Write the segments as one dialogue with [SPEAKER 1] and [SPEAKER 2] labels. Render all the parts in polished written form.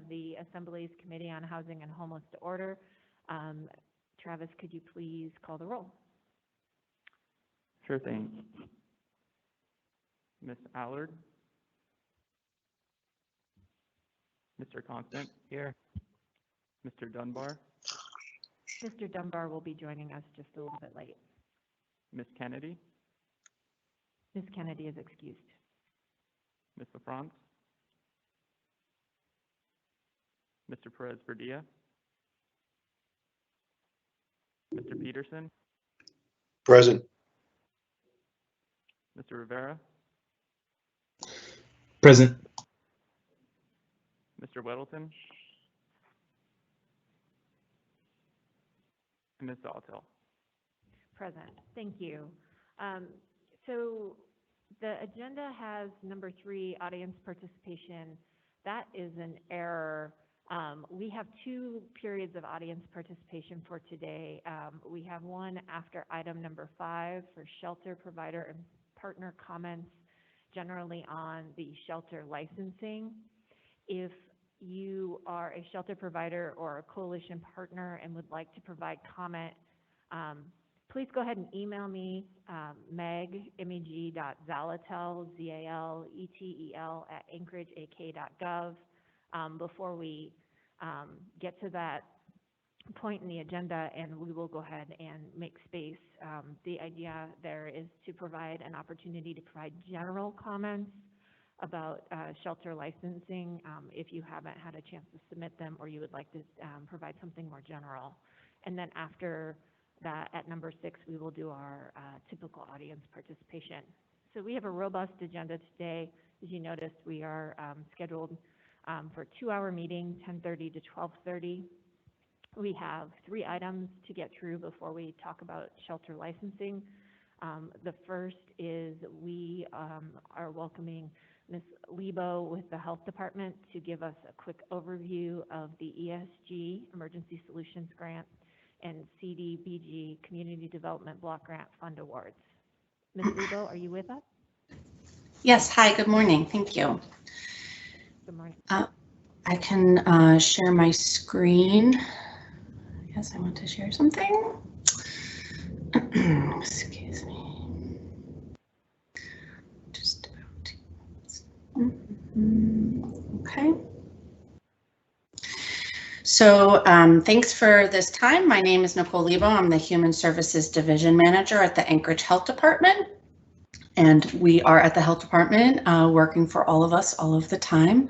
[SPEAKER 1] the Assembly's Committee on Housing and Homeless to order. Travis, could you please call the roll?
[SPEAKER 2] Sure thing. Ms. Allard? Mr. Constant? Here. Mr. Dunbar?
[SPEAKER 1] Mr. Dunbar will be joining us just a little bit late.
[SPEAKER 2] Ms. Kennedy?
[SPEAKER 1] Ms. Kennedy is excused.
[SPEAKER 2] Ms. LaFrance? Mr. Perez-Verdilla? Mr. Peterson?
[SPEAKER 3] Present.
[SPEAKER 2] Mr. Rivera?
[SPEAKER 3] Present.
[SPEAKER 2] Mr. Weddleton? And Ms. Zalatil?
[SPEAKER 1] Present. Thank you. So the agenda has number 3, audience participation. That is an error. We have 2 periods of audience participation for today. We have one after item number 5 for shelter provider and partner comments, generally on the shelter licensing. If you are a shelter provider or a coalition partner and would like to provide comment, please go ahead and email me, meg.zaletel, Z-A-L-E-T-E-L, at anchorageak.gov. Before we get to that point in the agenda, and we will go ahead and make space. The idea there is to provide an opportunity to provide general comments about shelter licensing if you haven't had a chance to submit them or you would like to provide something more general. And then after that, at number 6, we will do our typical audience participation. So we have a robust agenda today. As you noticed, we are scheduled for a 2-hour meeting, 10:30 to 12:30. We have 3 items to get through before we talk about shelter licensing. The first is we are welcoming Ms. Lebo with the Health Department to give us a quick overview of the ESG, Emergency Solutions Grant, and CDBG, Community Development Block Grant Fund Awards. Ms. Lebo, are you with us?
[SPEAKER 4] Yes, hi, good morning, thank you.
[SPEAKER 1] Good morning.
[SPEAKER 4] I can share my screen. I guess I want to share something. Excuse me. Just about to. Okay. So thanks for this time. My name is Nicole Lebo. I'm the Human Services Division Manager at the Anchorage Health Department. And we are at the Health Department working for all of us all of the time.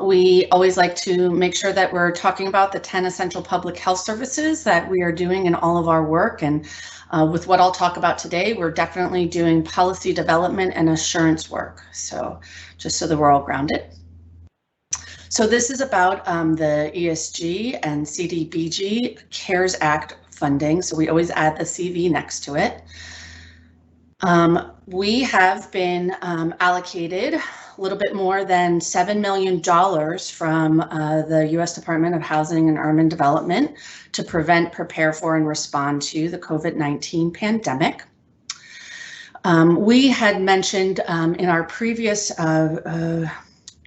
[SPEAKER 4] We always like to make sure that we're talking about the 10 essential public health services that we are doing in all of our work. And with what I'll talk about today, we're definitely doing policy development and assurance work. So just so that we're all grounded. So this is about the ESG and CDBG CARES Act funding. So we always add the CV next to it. We have been allocated a little bit more than $7 million from the U.S. Department of Housing and Urban Development to prevent, prepare for, and respond to the COVID-19 pandemic. We had mentioned in our previous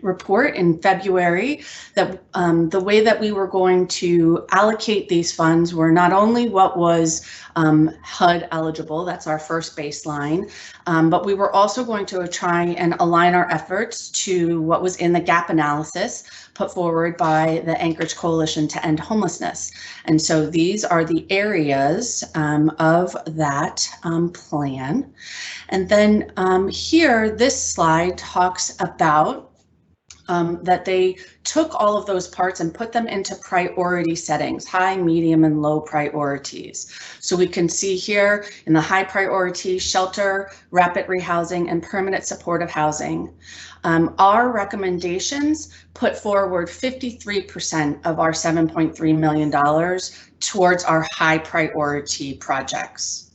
[SPEAKER 4] report in February that the way that we were going to allocate these funds were not only what was HUD eligible, that's our first baseline, but we were also going to try and align our efforts to what was in the gap analysis put forward by the Anchorage Coalition to End Homelessness. And so these are the areas of that plan. And then here, this slide talks about that they took all of those parts and put them into priority settings, high, medium, and low priorities. So we can see here in the high priority, shelter, rapid rehousing, and permanent supportive housing. Our recommendations put forward 53% of our $7.3 million towards our high priority projects.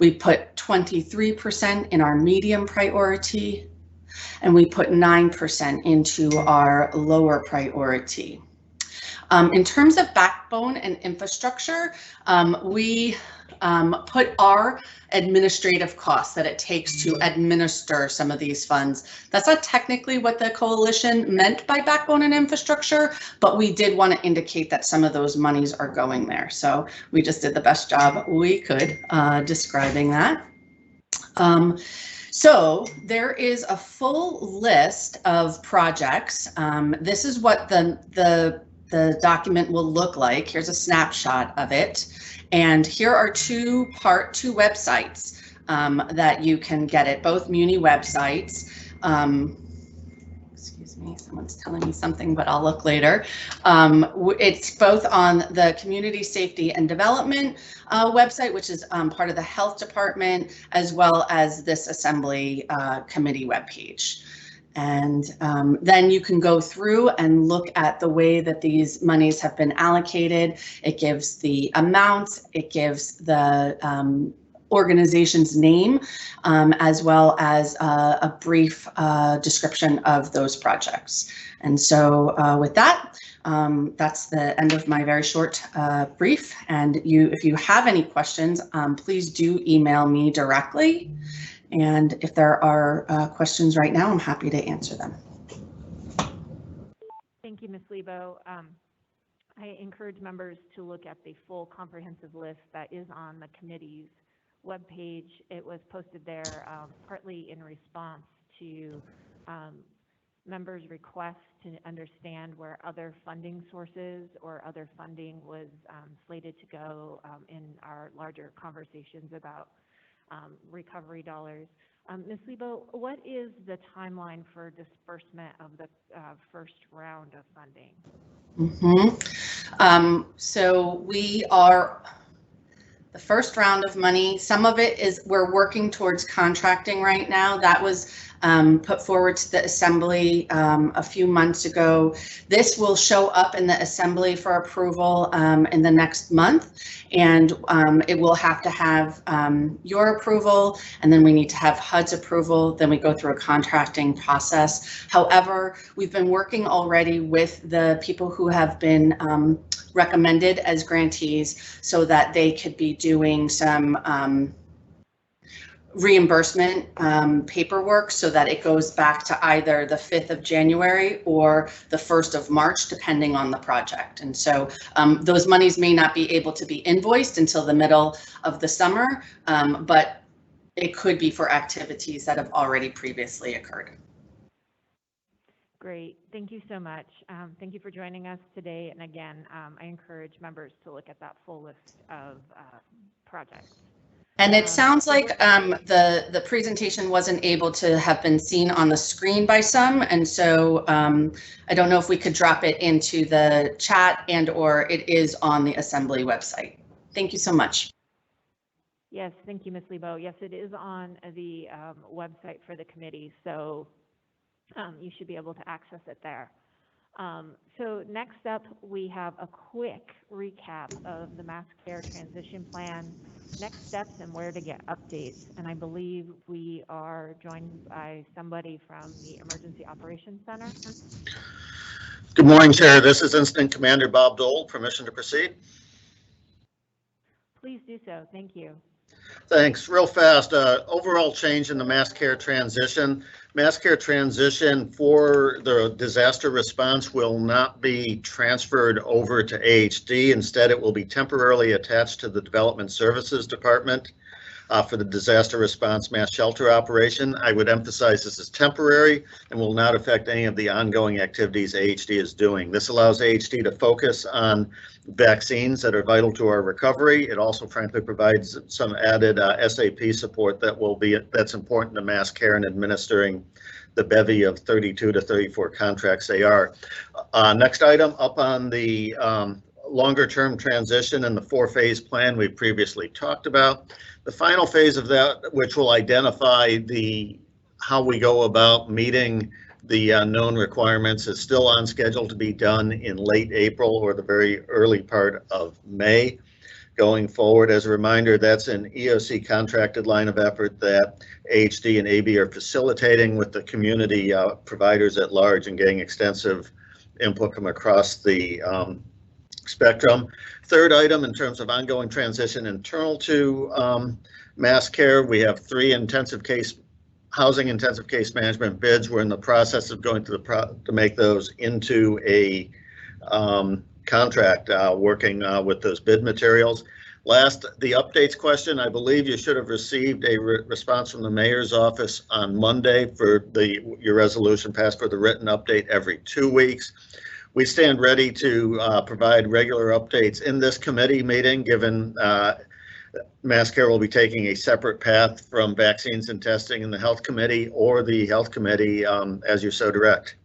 [SPEAKER 4] We put 23% in our medium priority, and we put 9% into our lower priority. In terms of backbone and infrastructure, we put our administrative costs that it takes to administer some of these funds. That's not technically what the coalition meant by backbone and infrastructure, but we did want to indicate that some of those monies are going there. So we just did the best job we could describing that. So there is a full list of projects. This is what the document will look like. Here's a snapshot of it. And here are two websites that you can get it, both Muni websites. Excuse me, someone's telling me something, but I'll look later. It's both on the Community Safety and Development website, which is part of the Health Department, as well as this Assembly Committee webpage. And then you can go through and look at the way that these monies have been allocated. It gives the amounts, it gives the organization's name, as well as a brief description of those projects. And so with that, that's the end of my very short brief. And if you have any questions, please do email me directly. And if there are questions right now, I'm happy to answer them.
[SPEAKER 1] Thank you, Ms. Lebo. I encourage members to look at the full comprehensive list that is on the committee's webpage. It was posted there partly in response to members' requests to understand where other funding sources or other funding was slated to go in our larger conversations about recovery dollars. Ms. Lebo, what is the timeline for disbursement of the first round of funding? So we are the first round of money. Some of it is we're working towards contracting right now. That was put forward to the Assembly a few months ago. This will show up in the Assembly for approval in the next month, and it will have to have your approval, and then we need to have HUD's approval. Then we go through a contracting process. However, we've been working already with the people who have been recommended as grantees so that they could be doing some reimbursement paperwork so that it goes back to either the 5th of January or the 1st of March, depending on the project. And so those monies may not be able to be invoiced until the middle of the summer, but it could be for activities that have already previously occurred. Great, thank you so much. Thank you for joining us today. And again, I encourage members to look at that full list of projects.
[SPEAKER 4] And it sounds like the presentation wasn't able to have been seen on the screen by some. And so I don't know if we could drop it into the chat or it is on the Assembly website. Thank you so much.
[SPEAKER 1] Yes, thank you, Ms. Lebo. Yes, it is on the website for the committee. So you should be able to access it there. So next up, we have a quick recap of the Mass Care Transition Plan, next steps and where to get updates. And I believe we are joined by somebody from the Emergency Operations Center.
[SPEAKER 5] Good morning, Chair. This is Incident Commander Bob Dole. Permission to proceed?
[SPEAKER 1] Please do so. Thank you.
[SPEAKER 5] Thanks. Real fast, overall change in the mass care transition. Mass care transition for the disaster response will not be transferred over to AHD. Instead, it will be temporarily attached to the Development Services Department for the disaster response mass shelter operation. I would emphasize this is temporary and will not affect any of the ongoing activities AHD is doing. This allows AHD to focus on vaccines that are vital to our recovery. It also frankly provides some added SAP support that's important to mass care and administering the bevy of 32 to 34 contracts they are. Next item up on the longer term transition and the 4-phase plan we previously talked about. The final phase of that, which will identify how we go about meeting the known requirements, is still on schedule to be done in late April or the very early part of May. Going forward, as a reminder, that's an EOC contracted line of effort that AHD and AB are facilitating with the community providers at large and getting extensive input from across the spectrum. Third item, in terms of ongoing transition internal to mass care, we have 3 housing intensive case management bids. We're in the process of going through to make those into a contract, working with those bid materials. Last, the updates question. I believe you should have received a response from the mayor's office on Monday for your resolution passed for the written update every 2 weeks. We stand ready to provide regular updates in this committee meeting, given mass care will be taking a separate path from vaccines and testing in the health committee or the health committee as you so direct.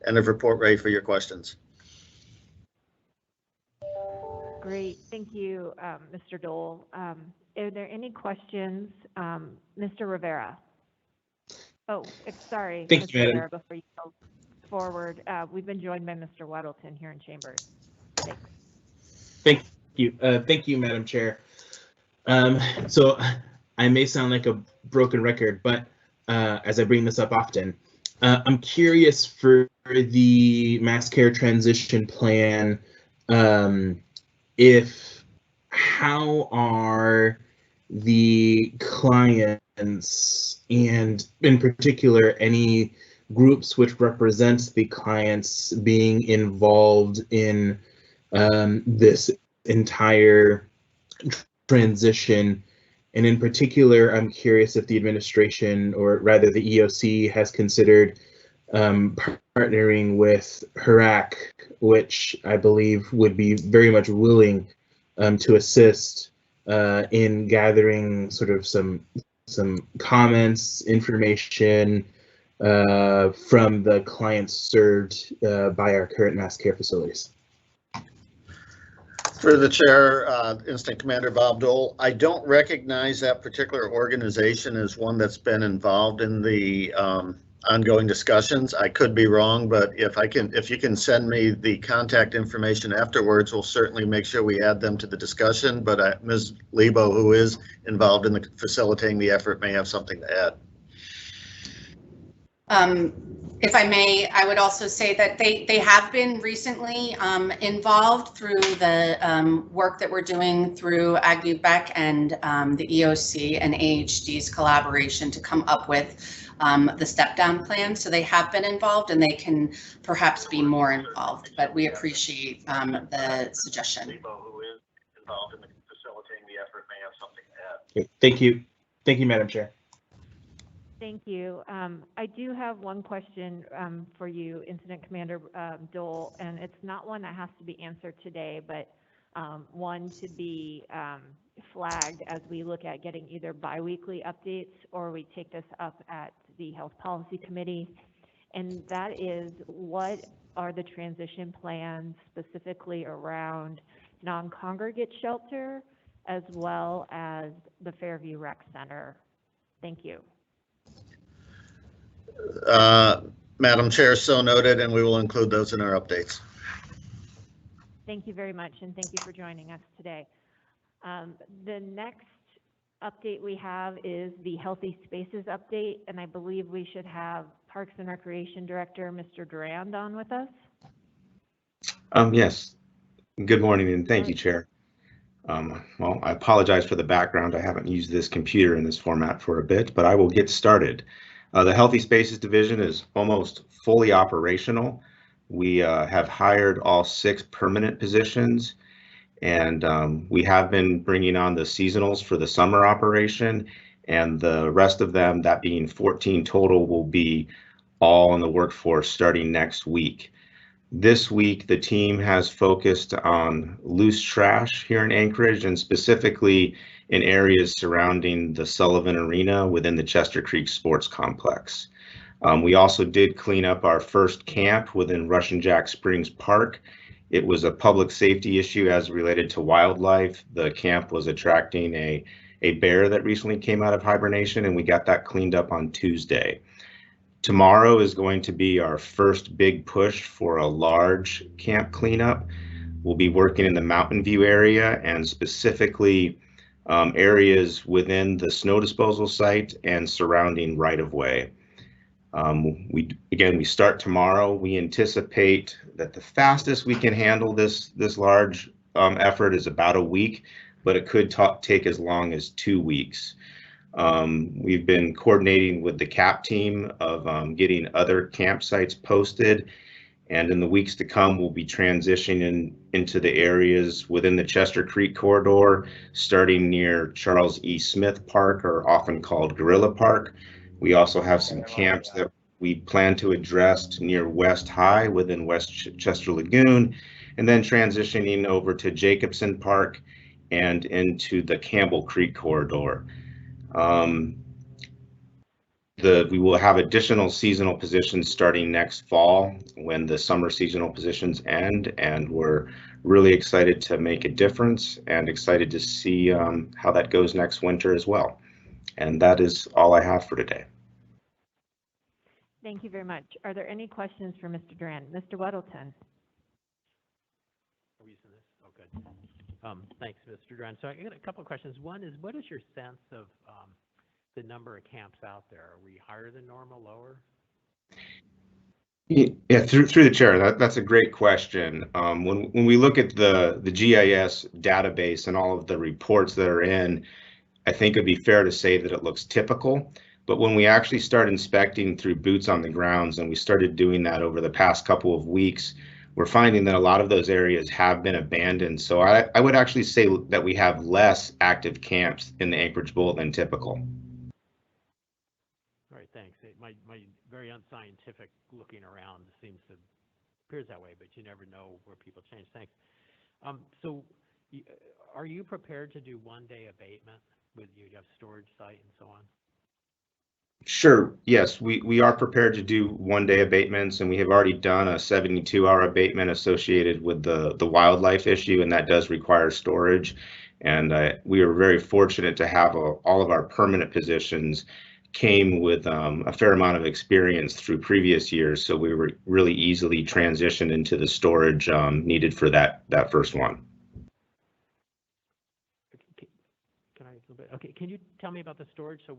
[SPEAKER 5] End of report, ready for your questions.
[SPEAKER 1] Great, thank you, Mr. Dole. Are there any questions? Mr. Rivera? Oh, sorry,
[SPEAKER 6] Thank
[SPEAKER 1] Mr.
[SPEAKER 6] you, Madam.
[SPEAKER 1] Rivera, before you go forward, we've been joined by Mr. Weddleton here in chambers. Thanks.
[SPEAKER 6] Thank you, Madam Chair. So I may sound like a broken record, but as I bring this up often, I'm curious for the mass care transition plan. How are the clients, and in particular any groups which represent the clients, being involved in this entire transition? And in particular, I'm curious if the administration, or rather the EOC, has considered partnering with HRAC, which I believe would be very much willing to assist in gathering sort of some comments, information from the clients served by our current mass care facilities.
[SPEAKER 5] Through the chair, Instant Commander Bob Dole, I don't recognize that particular organization as one that's been involved in the ongoing discussions. I could be wrong, but if you can send me the contact information afterwards, we'll certainly make sure we add them to the discussion. But Ms. Lebo, who is involved in facilitating the effort, may have something to add.
[SPEAKER 4] If I may, I would also say that they have been recently involved through the work that we're doing through AgNewBEC and the EOC and AHD's collaboration to come up with the step down plan. So they have been involved, and they can perhaps be more involved, but we appreciate the suggestion.
[SPEAKER 5] Who is involved in facilitating the effort may have something to add.
[SPEAKER 6] Thank you, Madam Chair.
[SPEAKER 1] Thank you. I do have one question for you, Incident Commander Dole, and it's not one that has to be answered today, but one to be flagged as we look at getting either biweekly updates or we take this up at the Health Policy Committee. And that is, what are the transition plans specifically around non-congregate shelter as well as the Fairview Rec Center? Thank you.
[SPEAKER 5] Madam Chair, so noted, and we will include those in our updates.
[SPEAKER 1] Thank you very much, and thank you for joining us today. The next update we have is the Healthy Spaces update, and I believe we should have Parks and Recreation Director, Mr. Durand, on with us.
[SPEAKER 7] Yes. Good morning, and thank you, Chair. Well, I apologize for the background. I haven't used this computer in this format for a bit, but I will get started. The Healthy Spaces Division is almost fully operational. We have hired all 6 permanent positions, and we have been bringing on the seasonals for the summer operation, and the rest of them, that being 14 total, will be all in the workforce starting next week. This week, the team has focused on loose trash here in Anchorage, and specifically in areas surrounding the Sullivan Arena within the Chester Creek Sports Complex. We also did clean up our first camp within Russian Jack Springs Park. It was a public safety issue as related to wildlife. The camp was attracting a bear that recently came out of hibernation, and we got that cleaned up on Tuesday. Tomorrow is going to be our first big push for a large camp cleanup. We'll be working in the Mountain View area, and specifically areas within the snow disposal site and surrounding right-of-way. We start tomorrow. We anticipate that the fastest we can handle this large effort is about a week, but it could take as long as 2 weeks. We've been coordinating with the CAP team of getting other campsites posted, and in the weeks to come, we'll be transitioning into the areas within the Chester Creek corridor, starting near Charles E. Smith Park, or often called Gorilla Park. We also have some camps that we plan to address near West High within West Chester Lagoon, and then transitioning over to Jacobson Park and into the Campbell Creek corridor. We will have additional seasonal positions starting next fall when the summer seasonal positions end, and we're really excited to make a difference and excited to see how that goes next winter as well. And that is all I have for today.
[SPEAKER 1] Thank you very much. Are there any questions for Mr. Duran? Mr. Weddleton?
[SPEAKER 8] Are we using this? Oh, good. Thanks, Mr. Duran. So I got a couple of questions. One is, what is your sense of the number of camps out there? Are we higher than normal, lower?
[SPEAKER 7] Yeah, through the chair, that's a great question. When we look at the GIS database and all of the reports that are in, I think it'd be fair to say that it looks typical. But when we actually start inspecting through boots on the grounds, and we started doing that over the past couple of weeks, we're finding that a lot of those areas have been abandoned. So I would actually say that we have less active camps in the Anchorage Bowl than typical.
[SPEAKER 8] All right, thanks. My very unscientific looking around appears that way, but you never know where people change. Thanks. So are you prepared to do one-day abatement with you have storage site and so on?
[SPEAKER 7] Sure. Yes, we are prepared to do one-day abatements, and we have already done a 72-hour abatement associated with the wildlife issue, and that does require storage. And we are very fortunate to have all of our permanent positions came with a fair amount of experience through previous years, so we were really easily transitioned into the storage needed for that first one.
[SPEAKER 8] Can I a little bit? Okay, can you tell me about the storage? So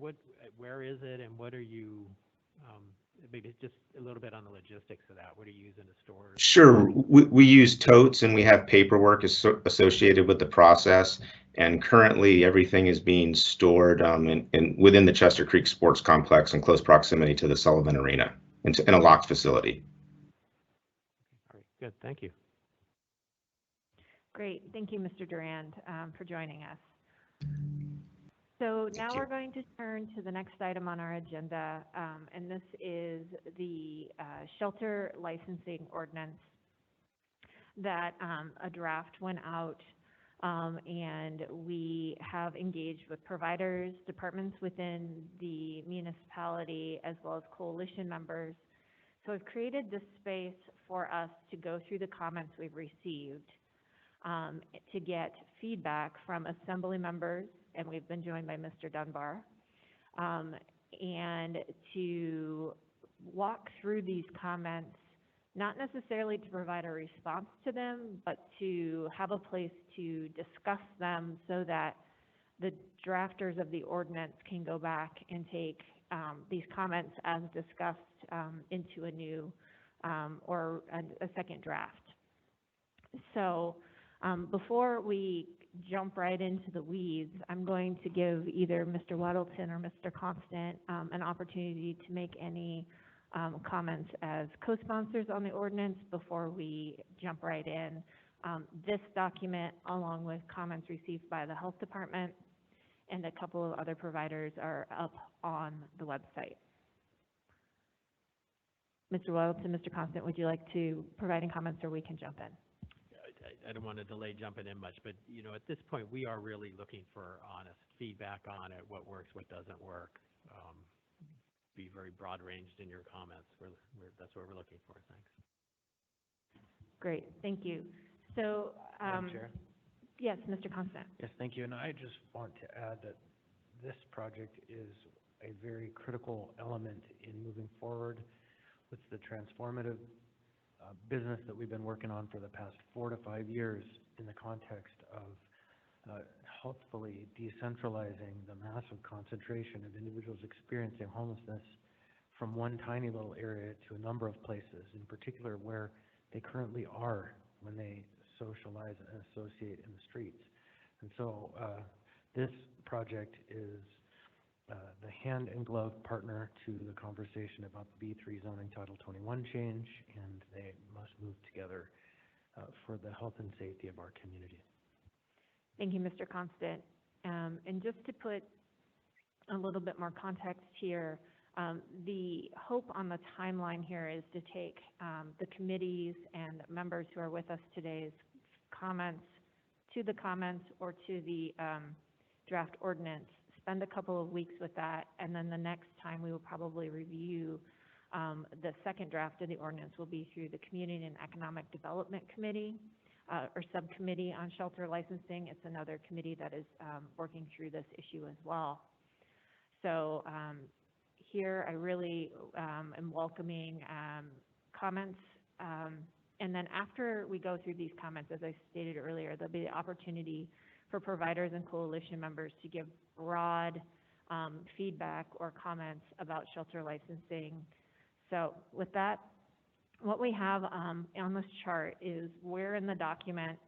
[SPEAKER 8] where is it, and what are you? Maybe just a little bit on the logistics of that. What are you using to store?
[SPEAKER 7] Sure, we use totes, and we have paperwork associated with the process. And currently, everything is being stored within the Chester Creek Sports Complex in close proximity to the Sullivan Arena, in a locked facility.
[SPEAKER 8] All right, good. Thank you.
[SPEAKER 1] Great. Thank you, Mr. Durand, for joining us. So now we're going to turn to the next item on our agenda, and this is the shelter licensing ordinance that a draft went out. And we have engaged with providers, departments within the municipality, as well as coalition members. So I've created this space for us to go through the comments we've received, to get feedback from assembly members, and we've been joined by Mr. Dunbar, and to walk through these comments, not necessarily to provide a response to them, but to have a place to discuss them so that the drafters of the ordinance can go back and take these comments as discussed into a new or a second draft. So before we jump right into the weeds, I'm going to give either Mr. Weddleton or Mr. Constant an opportunity to make any comments as co-sponsors on the ordinance before we jump right in. This document, along with comments received by the health department and a couple of other providers, are up on the website. Mr. Weddleton, Mr. Constant, would you like to provide any comments, or we can jump in?
[SPEAKER 8] I don't want to delay jumping in much, but at this point, we are really looking for honest feedback on it, what works, what doesn't work. Be very broad ranged in your comments. That's what we're looking for. Thanks.
[SPEAKER 1] Great, thank you. So,
[SPEAKER 9] Chair?
[SPEAKER 1] yes, Mr. Constant.
[SPEAKER 9] Yes, thank you. And I just want to add that this project is a very critical element in moving forward with the transformative business that we've been working on for the past 4 to 5 years in the context of hopefully decentralizing the massive concentration of individuals experiencing homelessness from one tiny little area to a number of places, in particular where they currently are when they socialize and associate in the streets. And so this project is the hand and glove partner to the conversation about the B3 zoning Title 21 change, and they must move together for the health and safety of our community.
[SPEAKER 1] Thank you, Mr. Constant. And just to put a little bit more context here, the hope on the timeline here is to take the committees and members who are with us today's comments to the comments or to the draft ordinance, spend a couple of weeks with that, and then the next time we will probably review the second draft of the ordinance will be through the Community and Economic Development Committee or Subcommittee on Shelter Licensing. It's another committee that is working through this issue as well. So here I really am welcoming comments. And then after we go through these comments, as I stated earlier, there'll be the opportunity for providers and coalition members to give broad feedback or comments about shelter licensing. So with that, what we have on this chart is where in the document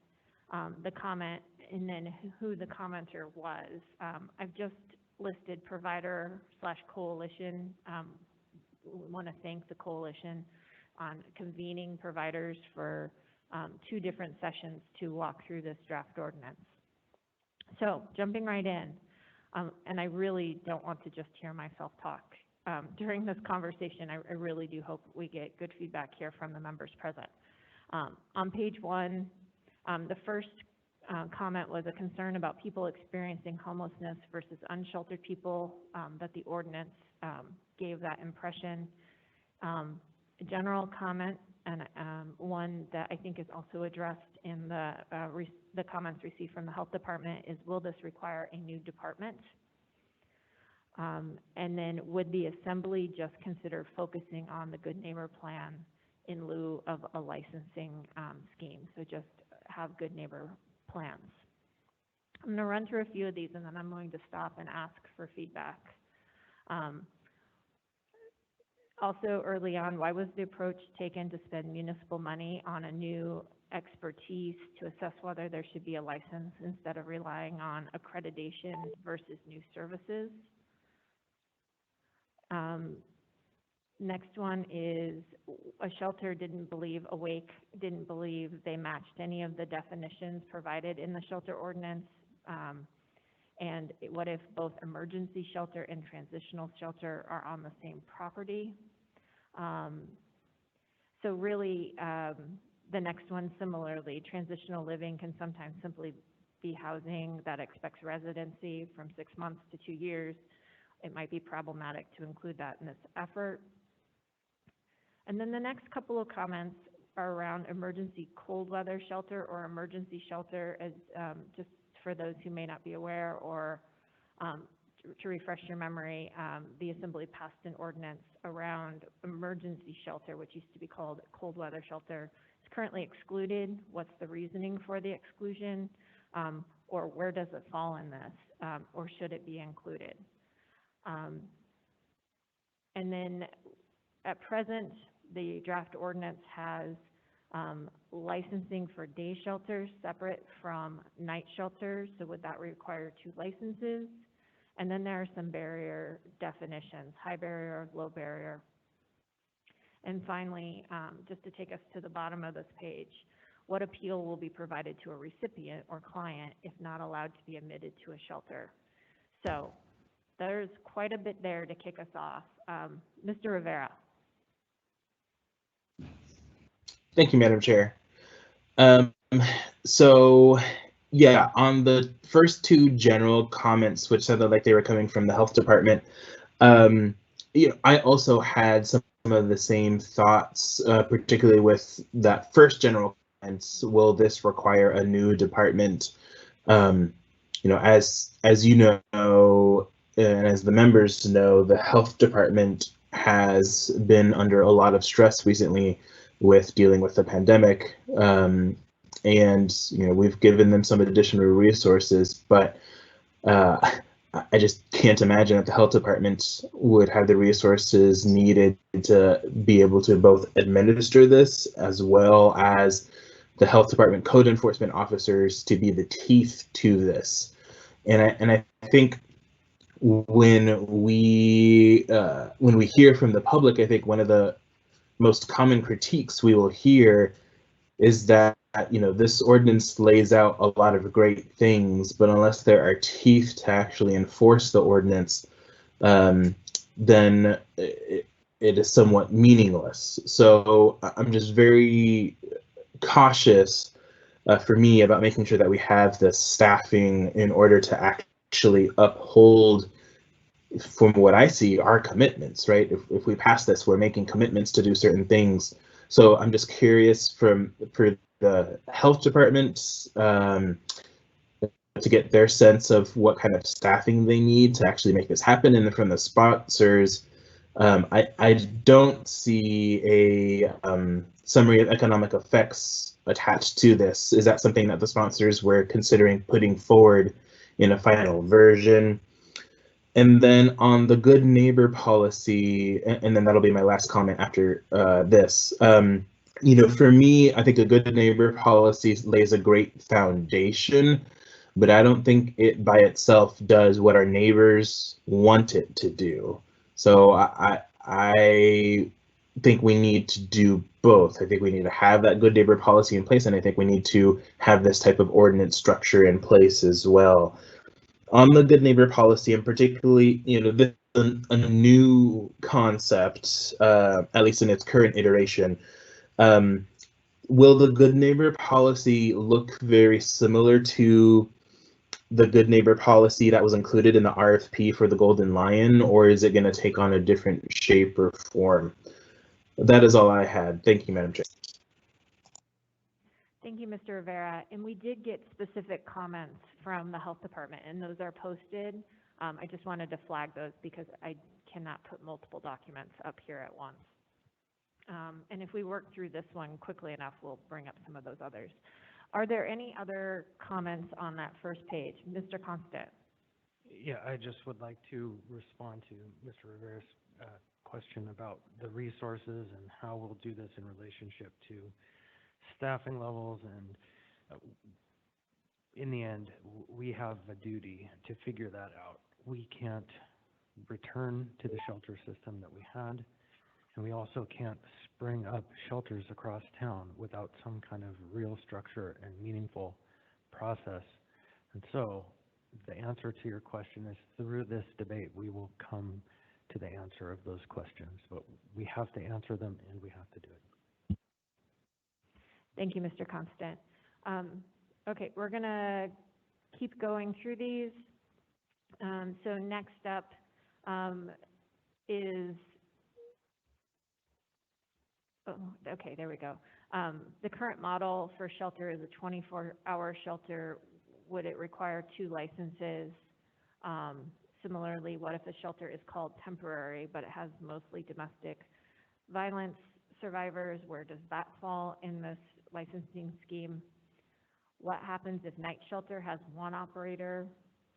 [SPEAKER 1] the comment and then who the commenter was. I've just listed provider/coalition. We want to thank the coalition on convening providers for 2 different sessions to walk through this draft ordinance. So jumping right in, and I really don't want to just hear myself talk. During this conversation, I really do hope we get good feedback here from the members present. On page 1, the first comment was a concern about people experiencing homelessness versus unsheltered people, that the ordinance gave that impression. A general comment, and one that I think is also addressed in the comments received from the health department is, will this require a new department? And then would the assembly just consider focusing on the Good Neighbor Plan in lieu of a licensing scheme? So just have Good Neighbor plans. I'm going to run through a few of these and then I'm going to stop and ask for feedback. Also early on, why was the approach taken to spend municipal money on a new expertise to assess whether there should be a license instead of relying on accreditation versus new services? Next one is a shelter didn't believe they matched any of the definitions provided in the shelter ordinance. And what if both emergency shelter and transitional shelter are on the same property? So really, the next one similarly, transitional living can sometimes simply be housing that expects residency from 6 months to 2 years. It might be problematic to include that in this effort. And then the next couple of comments are around emergency cold weather shelter or emergency shelter, as just for those who may not be aware, or to refresh your memory, the Assembly passed an ordinance around emergency shelter, which used to be called cold weather shelter. It's currently excluded. What's the reasoning for the exclusion? Or where does it fall in this? Or should it be included? And then at present, the draft ordinance has licensing for day shelters separate from night shelters. So would that require 2 licenses? And then there are some barrier definitions, high barrier, low barrier. And finally, just to take us to the bottom of this page, what appeal will be provided to a recipient or client if not allowed to be admitted to a shelter? So there's quite a bit there to kick us off. Mr. Rivera.
[SPEAKER 6] Thank you, Madam Chair. So yeah, on the first 2 general comments, which sounded like they were coming from the health department, I also had some of the same thoughts, particularly with that first general comments. Will this require a new department? As you know, and as the members know, the health department has been under a lot of stress recently with dealing with the pandemic. And we've given them some additional resources, but I just can't imagine that the health department would have the resources needed to be able to both administer this, as well as the health department code enforcement officers to be the teeth to this. And I think when we hear from the public, I think one of the most common critiques we will hear is that, you know, this ordinance lays out a lot of great things, but unless there are teeth to actually enforce the ordinance, then it is somewhat meaningless. So I'm just very cautious for me about making sure that we have the staffing in order to actually uphold, from what I see, our commitments, right? If we pass this, we're making commitments to do certain things. So I'm just curious for the health department to get their sense of what kind of staffing they need to actually make this happen. And then from the sponsors, I don't see a summary of economic effects attached to this. Is that something that the sponsors were considering putting forward in a final version? And then on the good neighbor policy, and then that'll be my last comment after this. You know, for me, I think a good neighbor policy lays a great foundation, but I don't think it by itself does what our neighbors want it to do. So I think we need to do both. I think we need to have that good neighbor policy in place, and I think we need to have this type of ordinance structure in place as well. On the good neighbor policy, and particularly, you know, this is a new concept, at least in its current iteration. Will the good neighbor policy look very similar to the good neighbor policy that was included in the RFP for the Golden Lion, or is it going to take on a different shape or form? That is all I had. Thank you, Madam Chair.
[SPEAKER 1] Thank you, Mr. Rivera. And we did get specific comments from the health department, and those are posted. I just wanted to flag those because I cannot put multiple documents up here at once. And if we work through this one quickly enough, we'll bring up some of those others. Are there any other comments on that first page? Mr. Constant?
[SPEAKER 9] Yeah, I just would like to respond to Mr. Rivera's question about the resources and how we'll do this in relationship to staffing levels. And in the end, we have a duty to figure that out. We can't return to the shelter system that we had, and we also can't spring up shelters across town without some kind of real structure and meaningful process. And so the answer to your question is, through this debate, we will come to the answer of those questions, but we have to answer them and we have to do it.
[SPEAKER 1] Thank you, Mr. Constant. Okay, we're going to keep going through these. So next up is, okay, there we go. The current model for shelter is a 24-hour shelter. Would it require 2 licenses? Similarly, what if a shelter is called temporary, but it has mostly domestic violence survivors? Where does that fall in this licensing scheme? What happens if night shelter has 1 operator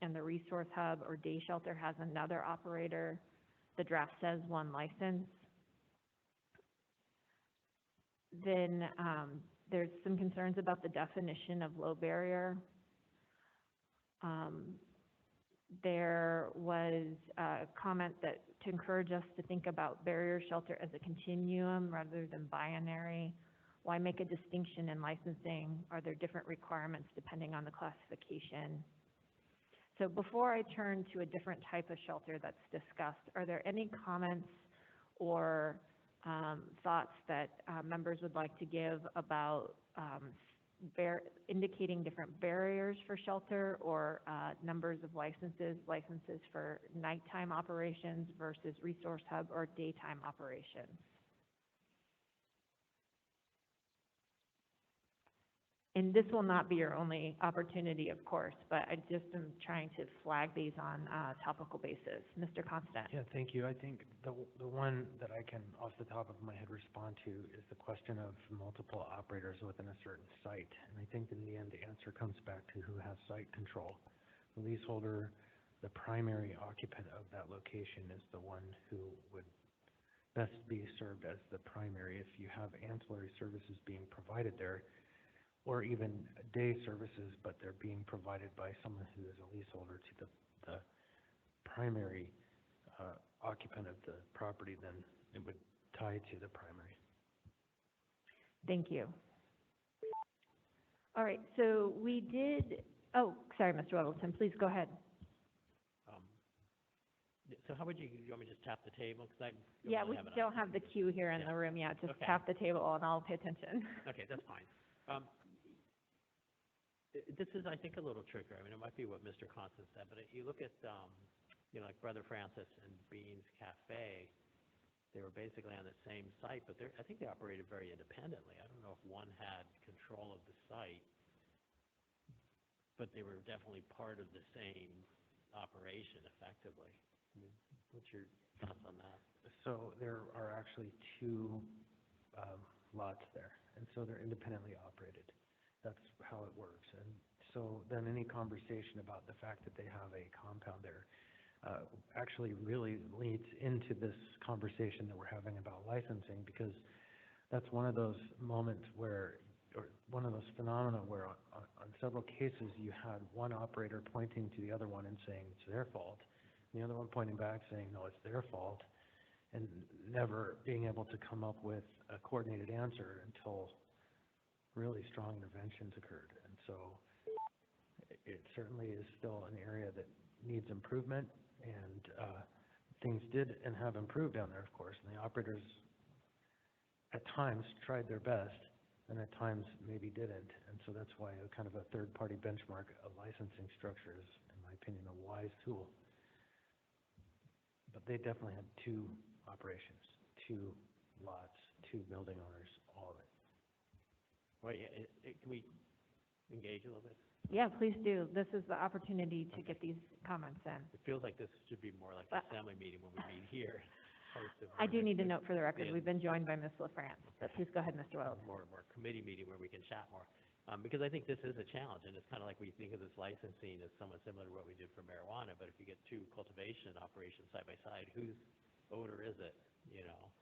[SPEAKER 1] and the resource hub or day shelter has another operator? The draft says 1 license. Then there's some concerns about the definition of low barrier. There was a comment that to encourage us to think about barrier shelter as a continuum rather than binary. Why make a distinction in licensing? Are there different requirements depending on the classification? So before I turn to a different type of shelter that's discussed, are there any comments or thoughts that members would like to give about indicating different barriers for shelter or numbers of licenses for nighttime operations versus resource hub or daytime operations? And this will not be your only opportunity, of course, but I just am trying to flag these on a topical basis. Mr. Constant?
[SPEAKER 9] Yeah, thank you. I think the one that I can, off the top of my head, respond to is the question of multiple operators within a certain site. And I think in the end, the answer comes back to who has site control, the leaseholder, the primary occupant of that location is the one who would best be served as the primary. If you have ancillary services being provided there, or even day services, but they're being provided by someone who is a leaseholder to the primary occupant of the property, then it would tie to the primary.
[SPEAKER 1] Thank you. All right, so we did, oh, sorry, Mr. Weddleton, please go ahead.
[SPEAKER 8] So how would you want me to just tap the table? Because I don't
[SPEAKER 1] Yeah,
[SPEAKER 8] really
[SPEAKER 1] we
[SPEAKER 8] have it on.
[SPEAKER 1] don't have the queue here in
[SPEAKER 8] Yeah.
[SPEAKER 1] the room yet, just
[SPEAKER 8] Okay.
[SPEAKER 1] tap the table and I'll pay attention.
[SPEAKER 8] Okay, that's fine. This is, I think, a little trickier. I mean, it might be what Mr. Constance said, but you look at, you know, like Brother Francis and Beans Cafe, they were basically on the same site, but I think they operated very independently. I don't know if one had control of the site, but they were definitely part of the same operation effectively. I mean, what's your thoughts on that?
[SPEAKER 9] So there are actually two lots there, and so they're independently operated. That's how it works. And so then any conversation about the fact that they have a compound there actually really leads into this conversation that we're having about licensing, because that's one of those moments where, or one of those phenomena where on several cases you had one operator pointing to the other one and saying it's their fault, and the other one pointing back saying no, it's their fault, and never being able to come up with a coordinated answer until really strong interventions occurred. And so it certainly is still an area that needs improvement, and things did and have improved down there, of course, and the operators at times tried their best and at times maybe didn't. And so that's why a kind of a third-party benchmark, a licensing structure is, in my opinion, a wise tool. But they definitely had two operations, two lots, two building owners, all of it.
[SPEAKER 8] Well, yeah, can we engage a little bit?
[SPEAKER 1] Yeah, please do. This is the opportunity to get these comments in.
[SPEAKER 8] It feels like this should be more like an assembly meeting when we meet here.
[SPEAKER 1] I do need to note for the record, we've been joined by Ms. LaFrance, but please go ahead, Mr. Wells.
[SPEAKER 8] More committee meeting where we can chat more. Because I think this is a challenge, and it's kind of like we think of this licensing as somewhat similar to what we did for marijuana, but if you get two cultivation operations side by side, whose odor is it, you know?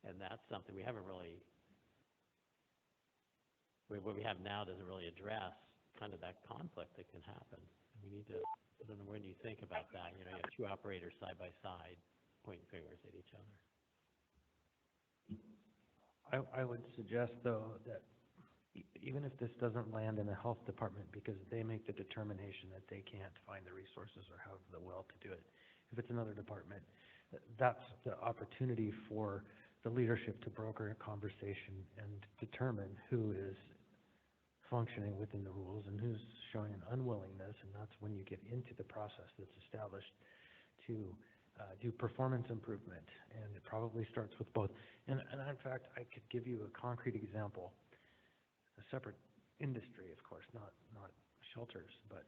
[SPEAKER 8] And that's something we haven't really, what we have now doesn't really address kind of that conflict that can happen. We need to, I don't know, when you think about that, you know, you have two operators side by side pointing fingers at each other.
[SPEAKER 9] I would suggest, though, that even if this doesn't land in the health department because they make the determination that they can't find the resources or have the will to do it, if it's another department, that's the opportunity for the leadership to broker a conversation and determine who is functioning within the rules and who's showing an unwillingness, and that's when you get into the process that's established to do performance improvement, and it probably starts with both. And in fact, I could give you a concrete example, a separate industry, of course, not shelters, but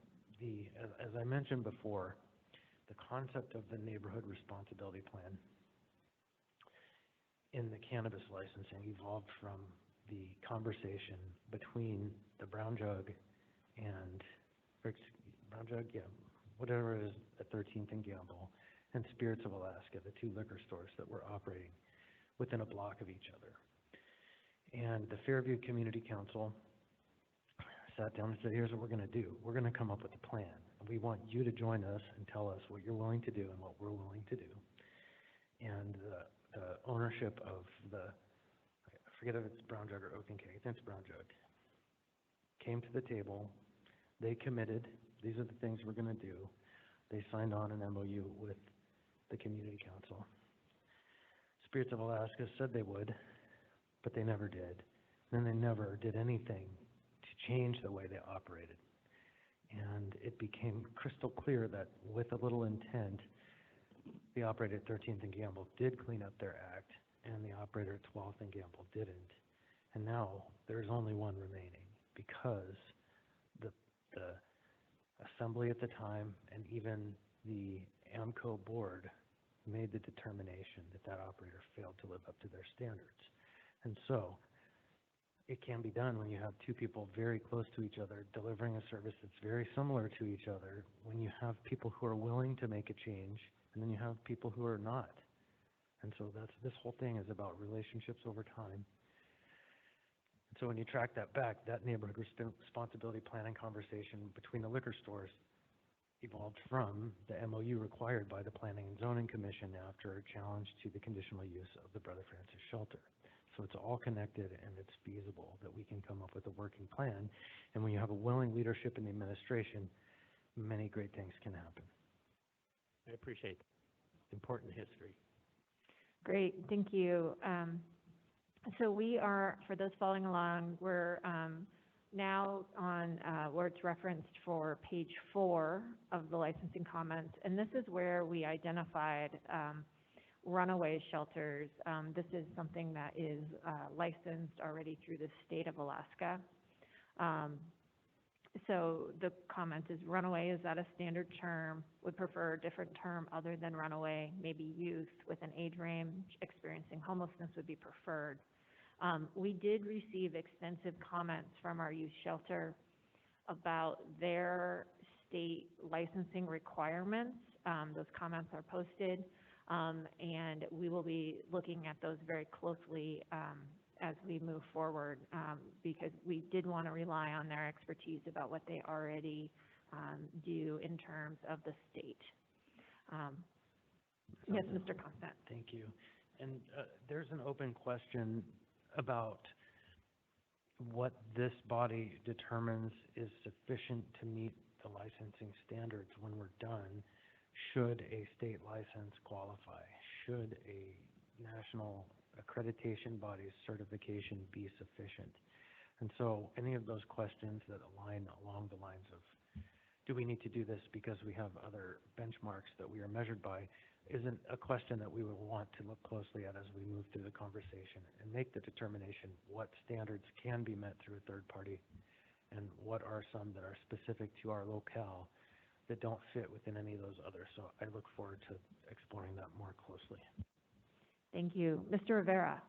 [SPEAKER 9] as I mentioned before, the concept of the neighborhood responsibility plan in the cannabis licensing evolved from the conversation between the Brown Jug and, whatever it is, at 13th and Gamble, and Spirits of Alaska, the two liquor stores that were operating within a block of each other. And the Fairview Community Council sat down and said, here's what we're going to do. We're going to come up with a plan. We want you to join us and tell us what you're willing to do and what we're willing to do. And the ownership of I forget if it's Brown Jug or Oak and Cake, I think it's Brown Jug, came to the table. They committed, these are the things we're going to do. They signed on an MOU with the Community Council. Spirits of Alaska said they would, but they never did. And they never did anything to change the way they operated. And it became crystal clear that with a little intent, the operator at 13th and Gamble did clean up their act, and the operator at 12th and Gamble didn't. And now there's only one remaining because the assembly at the time and even the AMCO board made the determination that that operator failed to live up to their standards. And so it can be done when you have two people very close to each other delivering a service that's very similar to each other, when you have people who are willing to make a change, and then you have people who are not. And so this whole thing is about relationships over time. And so when you track that back, that neighborhood responsibility planning conversation between the liquor stores evolved from the MOU required by the Planning and Zoning Commission after a challenge to the conditional use of the Brother Francis shelter. So it's all connected, and it's feasible that we can come up with a working plan. And when you have a willing leadership in the administration, many great things can happen.
[SPEAKER 8] I appreciate important history.
[SPEAKER 1] Great, thank you. So we are, for those following along, we're now on where it's referenced for page 4 of the licensing comments, and this is where we identified runaway shelters. This is something that is licensed already through the state of Alaska. So the comment is runaway, is that a standard term? Would prefer a different term other than runaway. Maybe youth with an age range experiencing homelessness would be preferred. We did receive extensive comments from our youth shelter about their state licensing requirements. Those comments are posted, and we will be looking at those very closely as we move forward, because we did want to rely on their expertise about what they already do in terms of the state. Yes, Mr. Constant.
[SPEAKER 9] Thank you. And there's an open question about what this body determines is sufficient to meet the licensing standards when we're done. Should a state license qualify? Should a national accreditation body's certification be sufficient? And so any of those questions that align along the lines of, do we need to do this because we have other benchmarks that we are measured by, isn't a question that we would want to look closely at as we move through the conversation and make the determination what standards can be met through a third party and what are some that are specific to our locale that don't fit within any of those others. So I look forward to exploring that more closely.
[SPEAKER 1] Thank you. Mr. Rivera.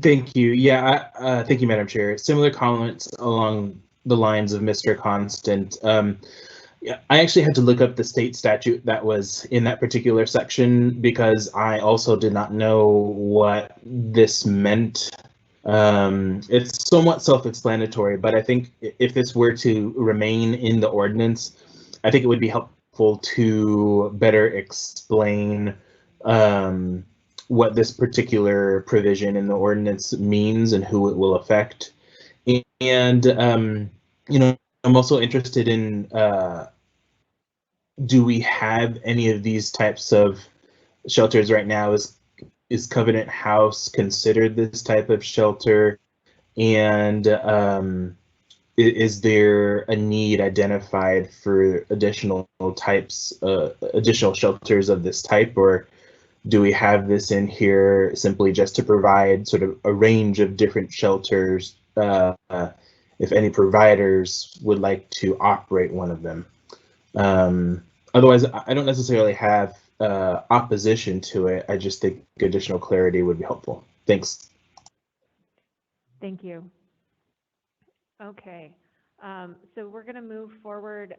[SPEAKER 6] Thank you. Yeah, thank you, Madam Chair. Similar comments along the lines of Mr. Constant. Yeah, I actually had to look up the state statute that was in that particular section because I also did not know what this meant. It's somewhat self-explanatory, but I think if this were to remain in the ordinance, I think it would be helpful to better explain what this particular provision in the ordinance means and who it will affect. And, you know, I'm also interested in, do we have any of these types of shelters right now? Is Covenant House considered this type of shelter? And is there a need identified for additional types, additional shelters of this type, or do we have this in here simply just to provide sort of a range of different shelters if any providers would like to operate one of them? Otherwise, I don't necessarily have opposition to it. I just think additional clarity would be helpful. Thanks.
[SPEAKER 1] Thank you. Okay, so we're going to move forward.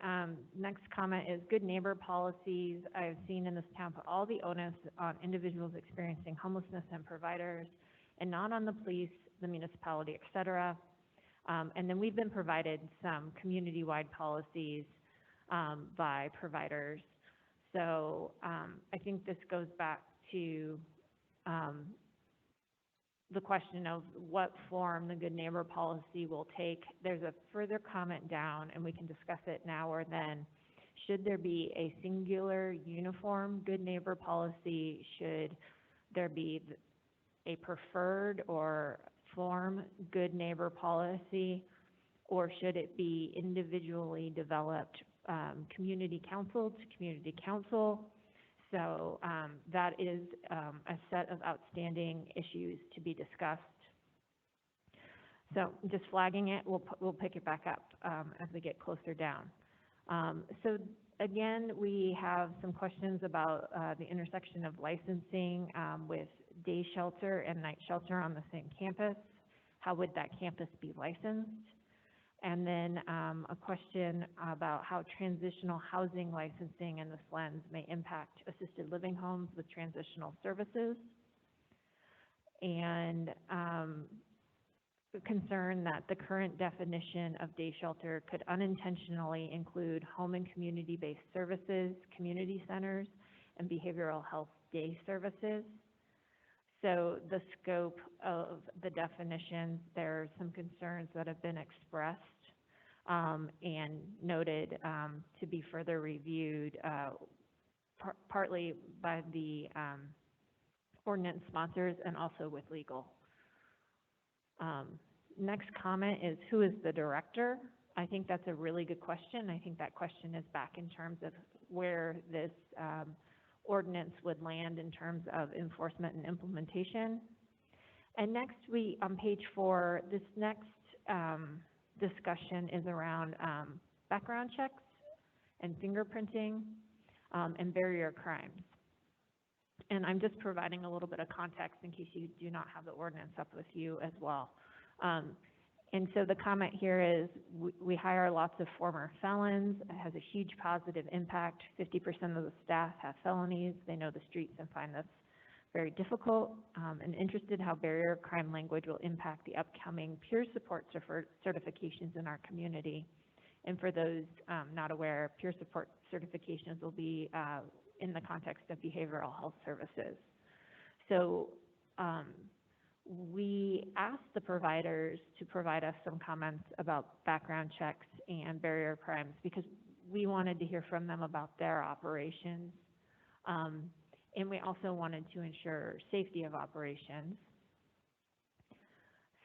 [SPEAKER 1] Next comment is good neighbor policies. I've seen in this town put all the onus on individuals experiencing homelessness and providers, and not on the police, the municipality, et cetera. And then we've been provided some community-wide policies by providers. So I think this goes back to the question of what form the good neighbor policy will take. There's a further comment down, and we can discuss it now or then. Should there be a singular uniform good neighbor policy? Should there be a preferred or form good neighbor policy? Or should it be individually developed community council to community council? So that is a set of outstanding issues to be discussed. So just flagging it, we'll pick it back up as we get closer down. So again, we have some questions about the intersection of licensing with day shelter and night shelter on the same campus? How would that campus be licensed? And then a question about how transitional housing licensing in this lens may impact assisted living homes with transitional services. And concern that the current definition of day shelter could unintentionally include home and community-based services, community centers, and behavioral health day services. So the scope of the definitions, there are some concerns that have been expressed and noted to be further reviewed, partly by the ordinance sponsors and also with legal. Next comment is, who is the director? I think that's a really good question. I think that question is back in terms of where this ordinance would land in terms of enforcement and implementation. And next, on page 4, this next discussion is around background checks and fingerprinting and barrier crimes. And I'm just providing a little bit of context in case you do not have the ordinance up with you as well. And so the comment here is, we hire lots of former felons. It has a huge positive impact. 50% of the staff have felonies. They know the streets and find this very difficult. And interested how barrier crime language will impact the upcoming peer support certifications in our community. And for those not aware, peer support certifications will be in the context of behavioral health services. So we asked the providers to provide us some comments about background checks and barrier crimes because we wanted to hear from them about their operations. And we also wanted to ensure safety of operations.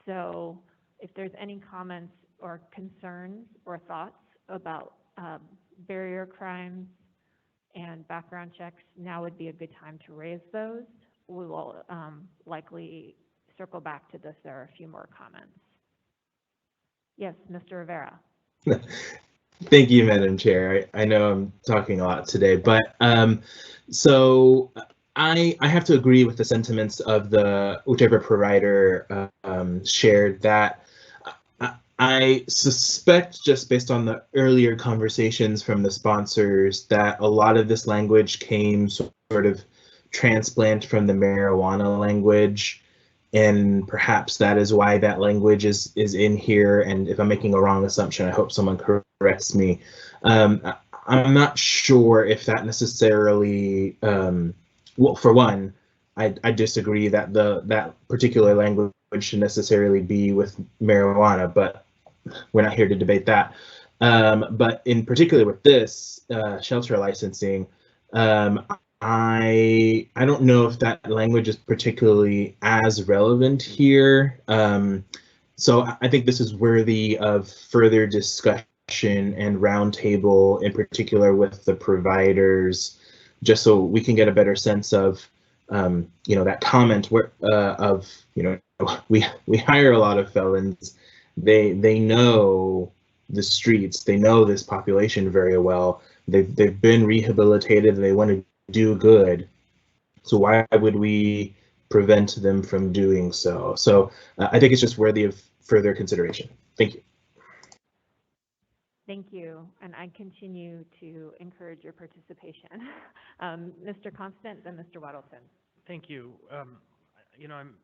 [SPEAKER 1] So if there's any comments or concerns or thoughts about barrier crimes and background checks, now would be a good time to raise those. We will likely circle back to this. There are a few more comments. Yes, Mr. Rivera.
[SPEAKER 6] Thank you, Madam Chair. I know I'm talking a lot today, but so I have to agree with the sentiments of the whichever provider shared that. I suspect, just based on the earlier conversations from the sponsors, that a lot of this language came sort of transplant from the marijuana language. And perhaps that is why that language is in here. And if I'm making a wrong assumption, I hope someone corrects me. I'm not sure if that necessarily, well, for one, I disagree that that particular language should necessarily be with marijuana, but we're not here to debate that. But in particular with this shelter licensing, I don't know if that language is particularly as relevant here. So I think this is worthy of further discussion and roundtable, in particular with the providers, just so we can get a better sense of, that comment where we hire a lot of felons. They know the streets, they know this population very well. They've been rehabilitated. They want to do good, so why would we prevent them from doing so? So I think it's just worthy of further consideration. Thank you.
[SPEAKER 1] Thank you, and I continue to encourage your participation. Mr. Constant, then Mr. Weddleton.
[SPEAKER 9] Thank you. I'm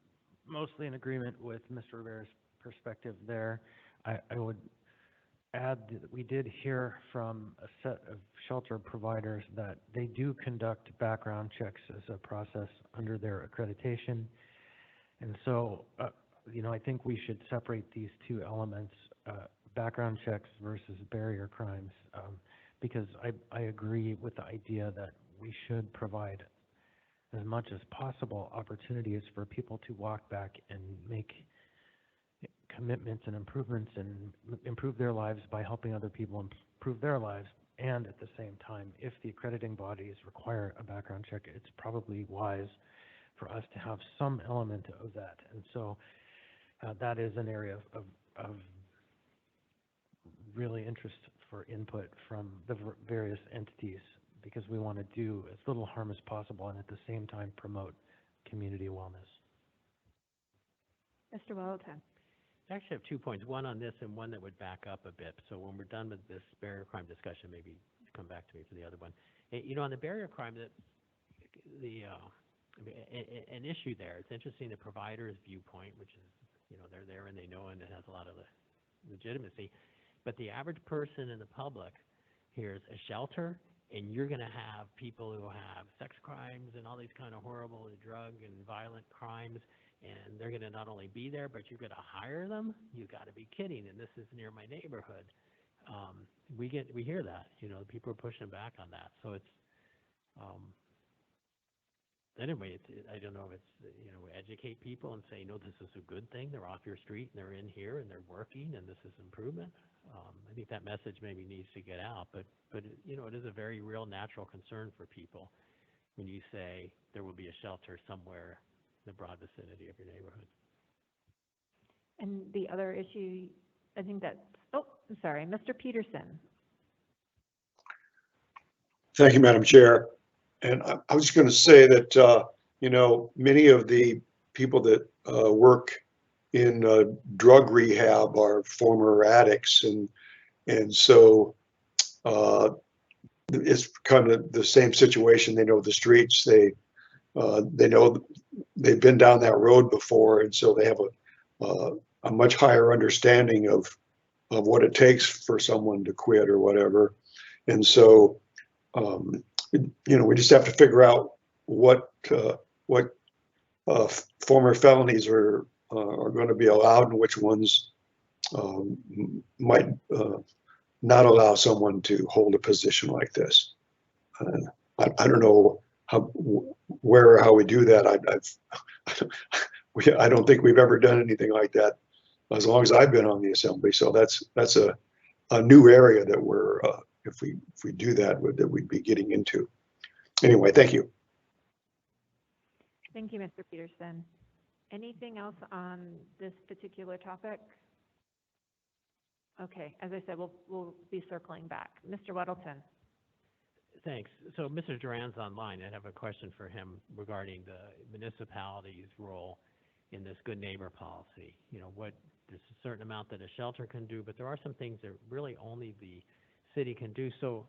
[SPEAKER 9] mostly in agreement with Mr. Rivera's perspective there. I would add that we did hear from a set of shelter providers that they do conduct background checks as a process under their accreditation. And so, I think we should separate these two elements, background checks versus barrier crimes, because I agree with the idea that we should provide as much as possible opportunities for people to walk back and make commitments and improvements and improve their lives by helping other people improve their lives. And at the same time, if the accrediting bodies require a background check, it's probably wise for us to have some element of that. And so that is an area of really interest for input from the various entities, because we want to do as little harm as possible and at the same time promote community wellness.
[SPEAKER 1] Mr. Welton.
[SPEAKER 8] I actually have 2 points, one on this and one that would back up a bit. So when we're done with this barrier crime discussion, maybe come back to me for the other one. You know, on the barrier crime, an issue there, it's interesting, the provider's viewpoint, which is, you know, they're there and they know, and it has a lot of legitimacy. But the average person in the public hears a shelter, and you're going to have people who have sex crimes and all these kind of horrible drug and violent crimes, and they're going to not only be there, but you're going to hire them. You got to be kidding! And this is near my neighborhood. We hear that. You know, people are pushing back on that. So it's anyway. I don't know if it's, you know, educate people and say, no, this is a good thing. They're off your street and they're in here and they're working, and this is improvement. I think that message maybe needs to get out. But you know, it is a very real, natural concern for people when you say there will be a shelter somewhere in the broad vicinity of your neighborhood.
[SPEAKER 1] And the other issue, I think that's, oh, I'm sorry, Mr. Peterson.
[SPEAKER 3] Thank you, Madam Chair. And I was just going to say that, you know, many of the people that work in drug rehab are former addicts. And so it's kind of the same situation. They know the streets. They know they've been down that road before. And so they have a much higher understanding of what it takes for someone to quit or whatever. And so, you know, we just have to figure out what former felonies are going to be allowed and which ones might not allow someone to hold a position like this. I don't know where or how we do that. I don't think we've ever done anything like that as long as I've been on the assembly. So that's a new area that we're if we do that, that we'd be getting into. Anyway, thank you.
[SPEAKER 1] Thank you, Mr. Peterson. Anything else on this particular topic? Okay, as I said, we'll be circling back. Mr. Weddleton.
[SPEAKER 8] Thanks. So Mr. Duran's online. I have a question for him regarding the municipality's role in this good neighbor policy. You know, there's a certain amount that a shelter can do, but there are some things that really only the city can do. So,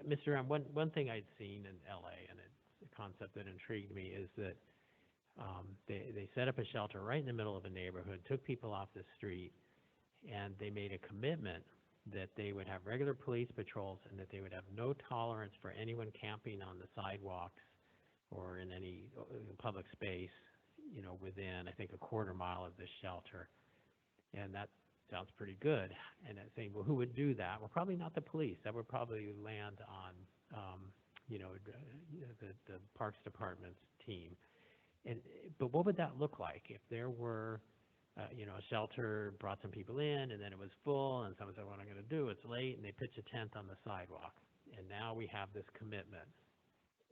[SPEAKER 8] Mr. Duran, one thing I'd seen in LA, and it's a concept that intrigued me, is that they set up a shelter right in the middle of a neighborhood, took people off the street, and they made a commitment that they would have regular police patrols and that they would have no tolerance for anyone camping on the sidewalks or in any public space, you know, within, I think, a quarter mile of this shelter. And that sounds pretty good. And I'm saying, well, who would do that? Well, probably not the police. That would probably land on, you know, the Parks Department's team. But what would that look like if there were, you know, a shelter brought some people in and then it was full and someone said, what am I going to do? It's late, and they pitch a tent on the sidewalk. And now we have this commitment.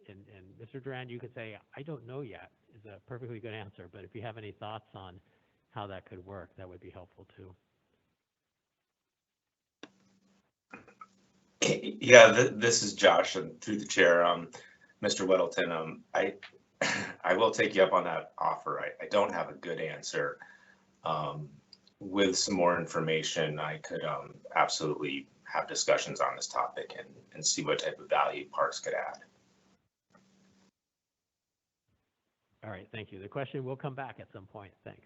[SPEAKER 8] And Mr. Duran, you could say, I don't know yet, is a perfectly good answer. But if you have any thoughts on how that could work, that would be helpful too.
[SPEAKER 10] Yeah, this is Josh, and through the chair, Mr. Weddleton, I will take you up on that offer. I don't have a good answer. With some more information, I could absolutely have discussions on this topic and see what type of value parks could add.
[SPEAKER 8] All right, thank you. The question will come back at some point. Thanks.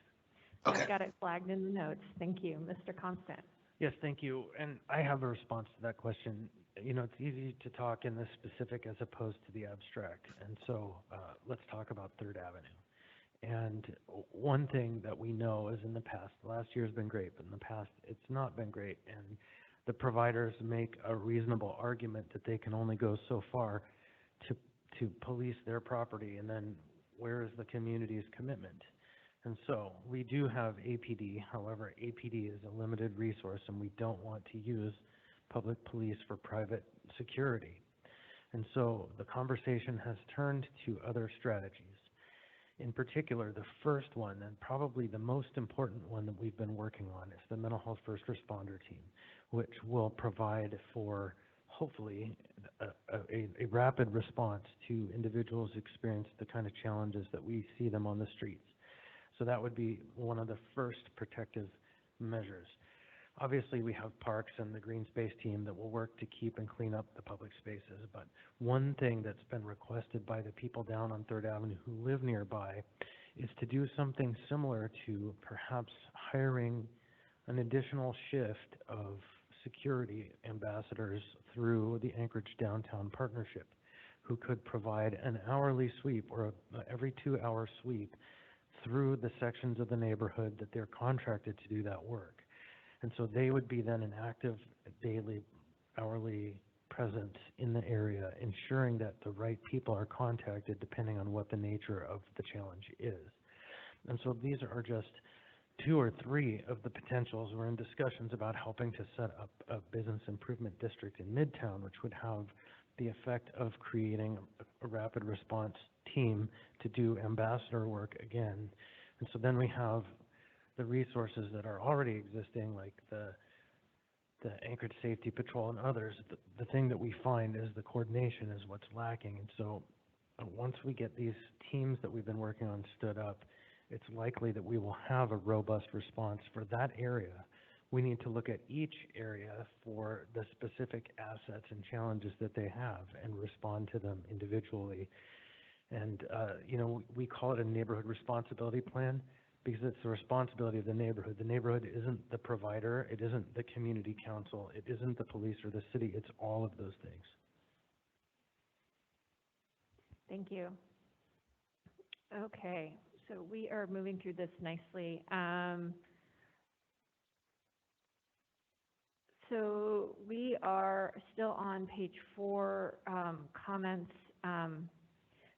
[SPEAKER 10] Okay.
[SPEAKER 1] I've got it flagged in the notes. Thank you. Mr. Constant.
[SPEAKER 9] Yes, thank you. And I have a response to that question. You know, it's easy to talk in the specific as opposed to the abstract. And so let's talk about Third Avenue. And one thing that we know is in the past, last year has been great, but in the past it's not been great. And the providers make a reasonable argument that they can only go so far to police their property. And then where is the community's commitment? And so we do have APD. However, APD is a limited resource, and we don't want to use public police for private security. And so the conversation has turned to other strategies. In particular, the first one, and probably the most important one that we've been working on, is the mental health first responder team, which will provide for hopefully, a rapid response to individuals experience the kind of challenges that we see them on the streets. So that would be one of the first protective measures. Obviously, we have parks and the green space team that will work to keep and clean up the public spaces. But one thing that's been requested by the people down on 3rd Avenue who live nearby is to do something similar to perhaps hiring an additional shift of security ambassadors through the Anchorage Downtown Partnership, who could provide an hourly sweep or every 2-hour sweep through the sections of the neighborhood that they're contracted to do that work. And so they would be then an active daily, hourly presence in the area, ensuring that the right people are contacted depending on what the nature of the challenge is. And so these are just 2 or 3 of the potentials. We're in discussions about helping to set up a business improvement district in Midtown, which would have the effect of creating a rapid response team to do ambassador work again. And so then we have the resources that are already existing, like the Anchorage Safety Patrol and others. The thing that we find is the coordination is what's lacking. And so once we get these teams that we've been working on stood up, it's likely that we will have a robust response for that area. We need to look at each area for the specific assets and challenges that they have and respond to them individually. And, we call it a neighborhood responsibility plan because it's the responsibility of the neighborhood. The neighborhood isn't the provider, it isn't the community council, it isn't the police or the city, it's all of those things.
[SPEAKER 1] Thank you. Okay, so we are moving through this nicely. So we are still on page 4, comments.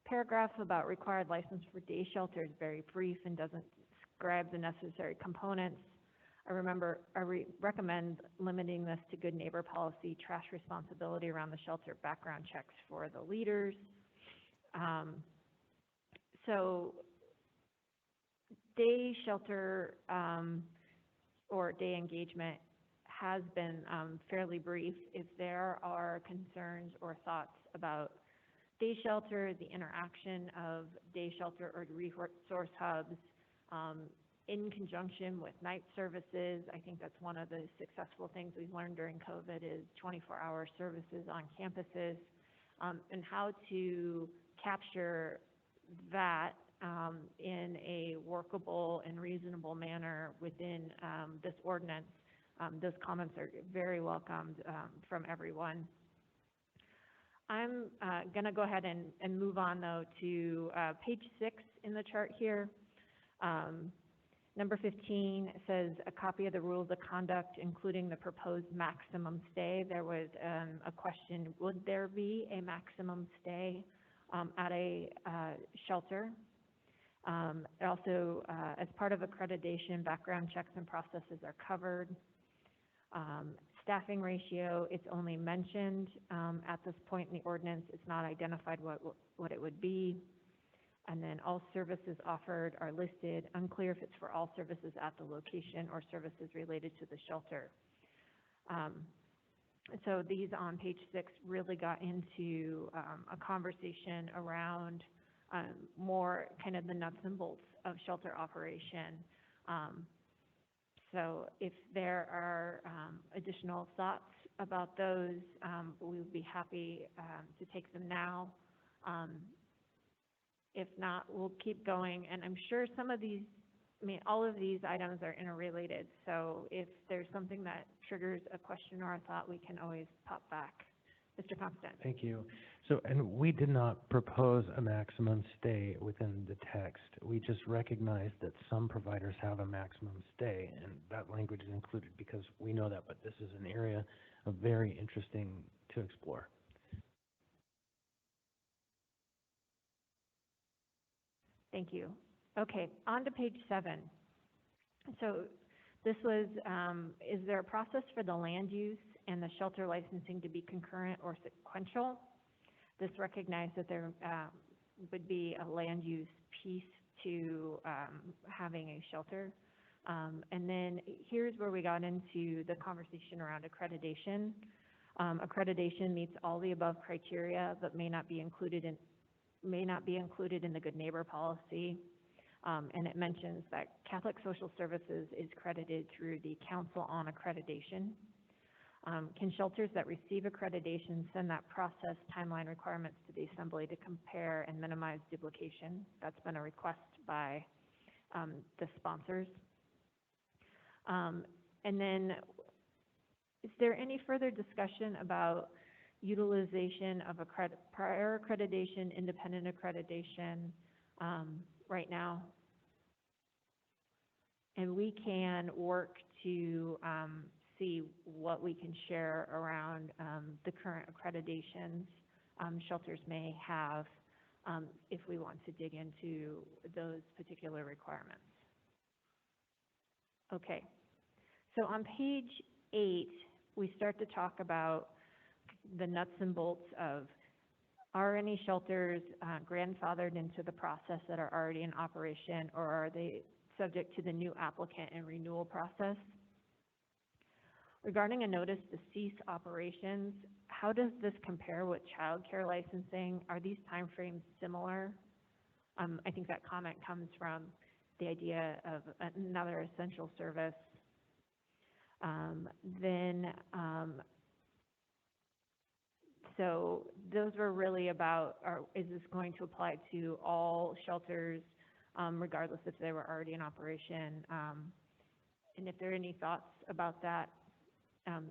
[SPEAKER 1] Paragraph about required license for day shelter is very brief and doesn't describe the necessary components. I recommend limiting this to good neighbor policy, trash responsibility around the shelter, background checks for the leaders. So day shelter or day engagement has been fairly brief. If there are concerns or thoughts about day shelter, the interaction of day shelter or resource hubs in conjunction with night services, I think that's one of the successful things we've learned during COVID is 24-hour services on campuses, and how to capture that in a workable and reasonable manner within this ordinance. Those comments are very welcomed from everyone. I'm going to go ahead and move on, though, to page 6 in the chart here. Number 15 says a copy of the rules of conduct, including the proposed maximum stay. There was a question, would there be a maximum stay at a shelter? Also, as part of accreditation, background checks and processes are covered. Staffing ratio, it's only mentioned at this point in the ordinance. It's not identified what it would be. And then all services offered are listed. Unclear if it's for all services at the location or services related to the shelter. So these on page 6 really got into a conversation around more kind of the nuts and bolts of shelter operation. So if there are additional thoughts about those, we would be happy to take them now. If not, we'll keep going. And I'm sure some of these, all of these items are interrelated. So if there's something that triggers a question or a thought, we can always pop back. Mr. Constant.
[SPEAKER 9] Thank you. So, and we did not propose a maximum stay within the text. We just recognized that some providers have a maximum stay, and that language is included because we know that, but this is an area of very interesting to explore.
[SPEAKER 1] Thank you. Okay, on to page 7. So this was, is there a process for the land use and the shelter licensing to be concurrent or sequential? This recognized that there would be a land use piece to having a shelter. And then here's where we got into the conversation around accreditation. Accreditation meets all the above criteria, but may not be included in the Good Neighbor policy. And it mentions that Catholic Social Services is credited through the Council on Accreditation. Can shelters that receive accreditation send that process timeline requirements to the Assembly to compare and minimize duplication? That's been a request by the sponsors. And then, is there any further discussion about utilization of prior accreditation, independent accreditation right now? And we can work to see what we can share around the current accreditations shelters may have if we want to dig into those particular requirements. Okay, so on page 8, we start to talk about the nuts and bolts of, are any shelters grandfathered into the process that are already in operation, or are they subject to the new applicant and renewal process? Regarding a notice to cease operations, how does this compare with childcare licensing? Are these timeframes similar? I think that comment comes from the idea of another essential service. So those were really about, is this going to apply to all shelters, regardless if they were already in operation? And if there are any thoughts about that,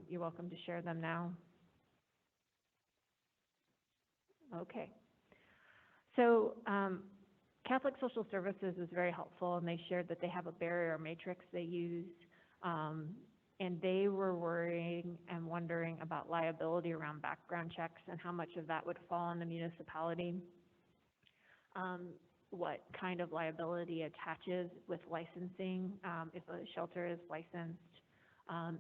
[SPEAKER 1] you're welcome to share them now. Okay. So Catholic Social Services is very helpful, and they shared that they have a barrier matrix they use. And they were worrying and wondering about liability around background checks and how much of that would fall on the municipality. What kind of liability attaches with licensing if a shelter is licensed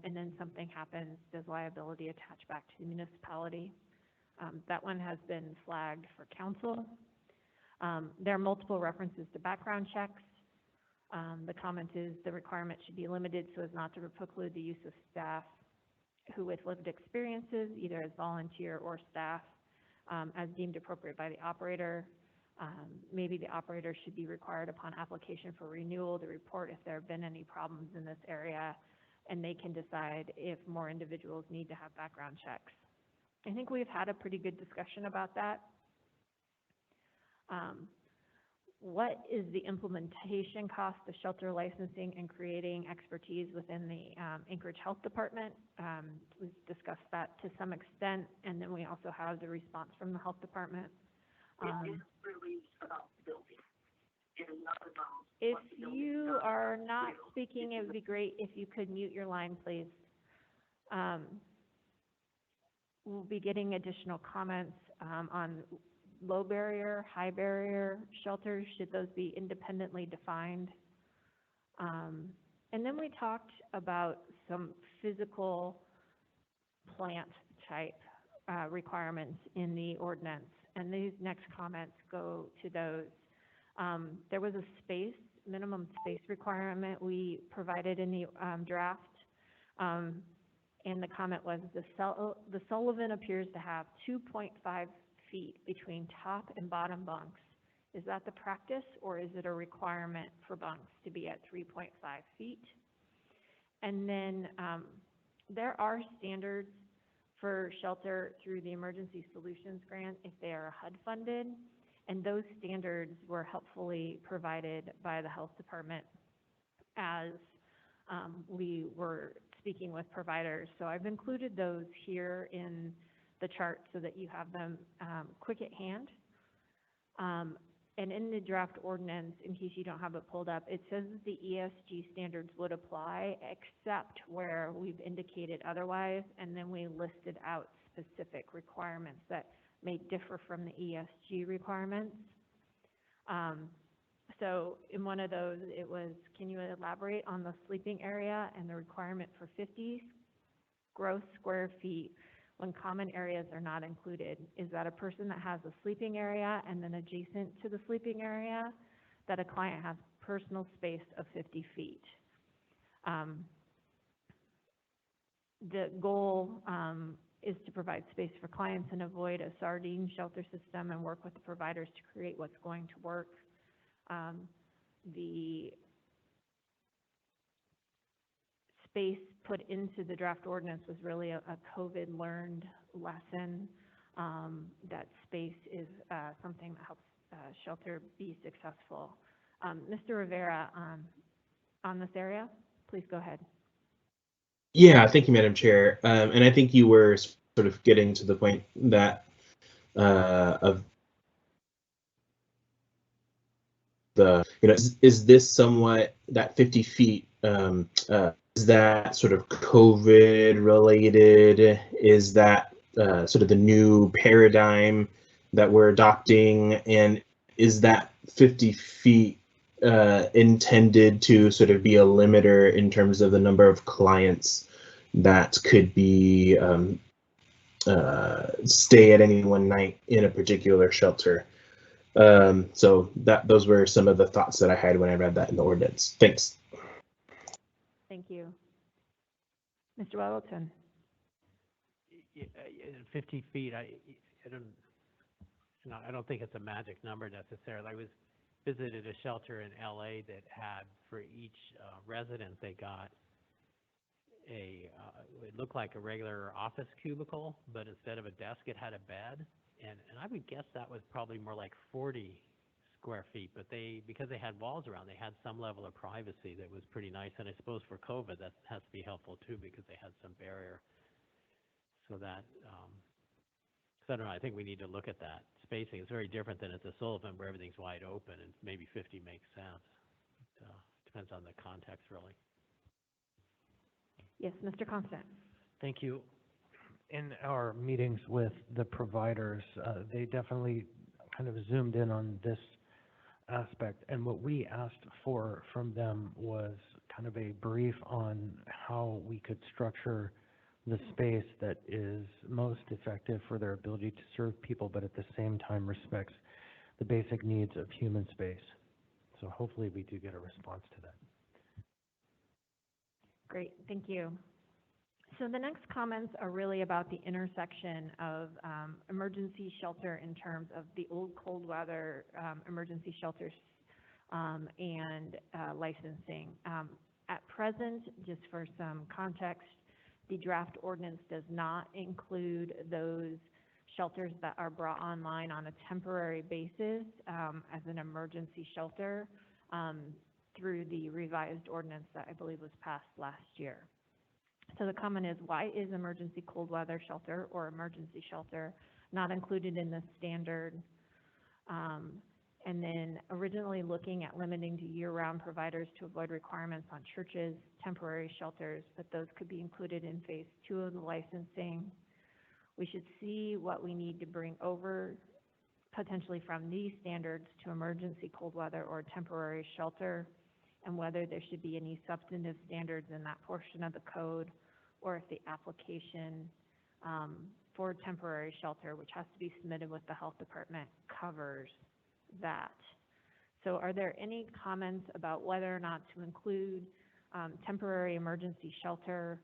[SPEAKER 1] and then something happens, does liability attach back to the municipality? That one has been flagged for council. There are multiple references to background checks. The comment is the requirement should be limited so as not to preclude the use of staff who with lived experiences, either as volunteer or staff, as deemed appropriate by the operator. Maybe the operator should be required upon application for renewal to report if there have been any problems in this area, and they can decide if more individuals need to have background checks. I think we've had a pretty good discussion about that. What is the implementation cost of shelter licensing and creating expertise within the Anchorage Health Department? We've discussed that to some extent, and then we also have the response from the Health Department. It is really about the building. It is not about if you are not speaking, it would be great if you could mute your line, please. We'll be getting additional comments on low barrier, high barrier shelters. Should those be independently defined? And then we talked about some physical plant type requirements in the ordinance, and these next comments go to those. There was a minimum space requirement we provided in the draft, and the comment was the Sullivan appears to have 2.5 feet between top and bottom bunks. Is that the practice, or is it a requirement for bunks to be at 3.5 feet? And then there are standards for shelter through the Emergency Solutions Grant if they are HUD funded, and those standards were helpfully provided by the Health Department as we were speaking with providers. So I've included those here in the chart so that you have them quick at hand. And in the draft ordinance, in case you don't have it pulled up, it says that the ESG standards would apply except where we've indicated otherwise, and then we listed out specific requirements that may differ from the ESG requirements. So in one of those, it was, can you elaborate on the sleeping area and the requirement for 50 gross square feet when common areas are not included? Is that a person that has a sleeping area and then adjacent to the sleeping area that a client has personal space of 50 feet? The goal is to provide space for clients and avoid a sardine shelter system and work with the providers to create what's going to work. The space put into the draft ordinance was really a COVID learned lesson. That space is something that helps shelter be successful. Mr. Rivera, on this area, please go ahead.
[SPEAKER 6] Yeah, thank you, Madam Chair. And I think you were sort of getting to the point that of the, is this somewhat that 50 feet, is that sort of COVID related? Is that sort of the new paradigm that we're adopting? And is that 50 feet intended to sort of be a limiter in terms of the number of clients that could be stay at any one night in a particular shelter? So those were some of the thoughts that I had when I read that in the ordinance. Thanks.
[SPEAKER 1] Thank you. Mr. Weddleton.
[SPEAKER 8] 50 feet, I don't think it's a magic number necessarily. I visited a shelter in LA that had, for each resident they got, it looked like a regular office cubicle, but instead of a desk, it had a bed. And I would guess that was probably more like 40 square feet, but because they had walls around, they had some level of privacy that was pretty nice. And I suppose for COVID, that has to be helpful too, because they had some barrier. So that, so I don't know, I think we need to look at that spacing. It's very different than at the Sullivan where everything's wide open, and maybe 50 makes sense. Depends on the context, really.
[SPEAKER 1] Yes, Mr. Constant.
[SPEAKER 9] Thank you. In our meetings with the providers, they definitely kind of zoomed in on this aspect. And what we asked for from them was kind of a brief on how we could structure the space that is most effective for their ability to serve people, but at the same time respects the basic needs of human space. So hopefully we do get a response to that.
[SPEAKER 1] Great, thank you. So the next comments are really about the intersection of emergency shelter in terms of the old cold weather emergency shelters and licensing. At present, just for some context, the draft ordinance does not include those shelters that are brought online on a temporary basis as an emergency shelter through the revised ordinance that I believe was passed last year. So the comment is, why is emergency cold weather shelter or emergency shelter not included in the standard? And then originally looking at limiting to year-round providers to avoid requirements on churches, temporary shelters, but those could be included in phase 2 of the licensing. We should see what we need to bring over potentially from these standards to emergency cold weather or temporary shelter, and whether there should be any substantive standards in that portion of the code, or if the application for temporary shelter, which has to be submitted with the health department, covers that. So are there any comments about whether or not to include temporary emergency shelter?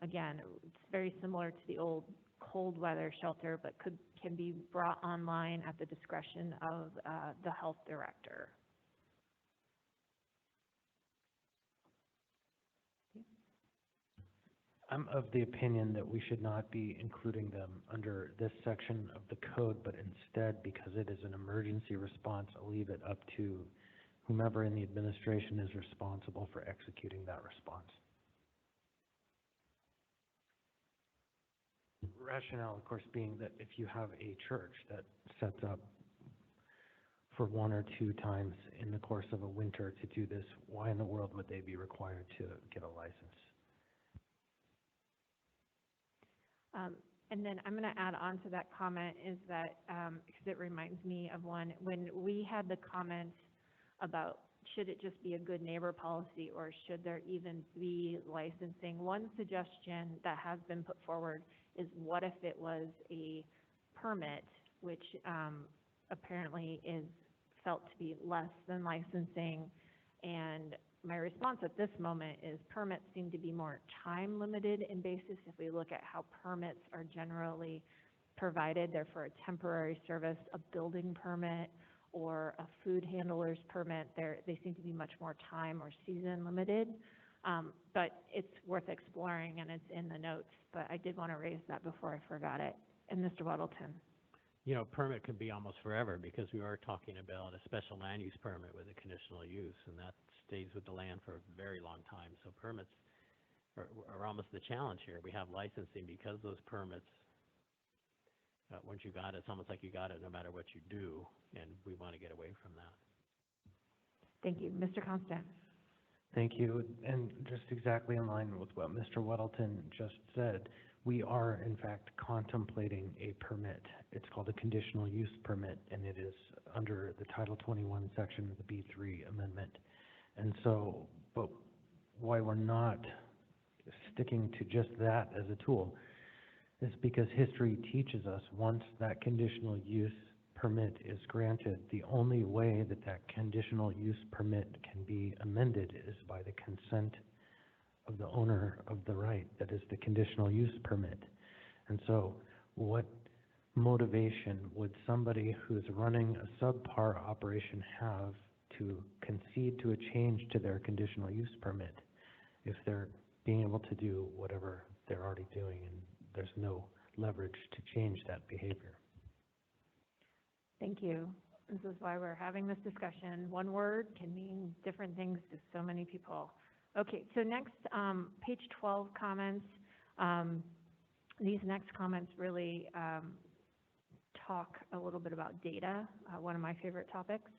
[SPEAKER 1] Again, it's very similar to the old cold weather shelter, but can be brought online at the discretion of the health director.
[SPEAKER 9] I'm of the opinion that we should not be including them under this section of the code, but instead, because it is an emergency response, I'll leave it up to whomever in the administration is responsible for executing that response. Rationale, of course, being that if you have a church that sets up for 1 or 2 times in the course of a winter to do this, why in the world would they be required to get a license?
[SPEAKER 1] And then I'm going to add on to that comment is that, because it reminds me of one, when we had the comment about should it just be a good neighbor policy or should there even be licensing, one suggestion that has been put forward is what if it was a permit, which apparently is felt to be less than licensing, and my response at this moment is permits seem to be more time limited in basis. If we look at how permits are generally provided, they're for a temporary service, a building permit, or a food handler's permit. They seem to be much more time or season limited. But it's worth exploring, and it's in the notes. But I did want to raise that before I forgot it. And Mr. Weddleton.
[SPEAKER 8] You know, permit could be almost forever because we are talking about a special land use permit with a conditional use, and that stays with the land for a very long time. So permits are almost the challenge here. We have licensing because those permits, once you got it, it's almost like you got it no matter what you do, and we want to get away from that.
[SPEAKER 1] Thank you. Mr. Constant.
[SPEAKER 9] Thank you. And just exactly in line with what Mr. Weddleton just said, we are in fact contemplating a permit. It's called a conditional use permit, and it is under the Title 21 section of the B3 amendment. And so, but why we're not sticking to just that as a tool is because history teaches us once that conditional use permit is granted, the only way that that conditional use permit can be amended is by the consent of the owner of the right, that is the conditional use permit. And so what motivation would somebody who's running a subpar operation have to concede to a change to their conditional use permit if they're being able to do whatever they're already doing and there's no leverage to change that behavior?
[SPEAKER 1] Thank you. This is why we're having this discussion. One word can mean different things to so many people. Okay, so next, page 12 comments. These next comments really talk a little bit about data, one of my favorite topics.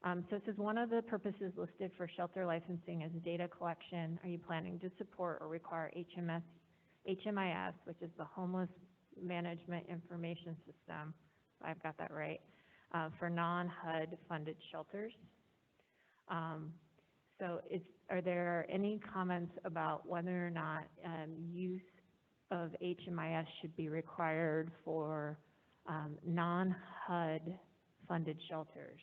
[SPEAKER 1] So it says, one of the purposes listed for shelter licensing is data collection. Are you planning to support or require HMIS, which is the Homeless Management Information System, I've got that right, for non-HUD funded shelters? So are there any comments about whether or not use of HMIS should be required for non-HUD funded shelters?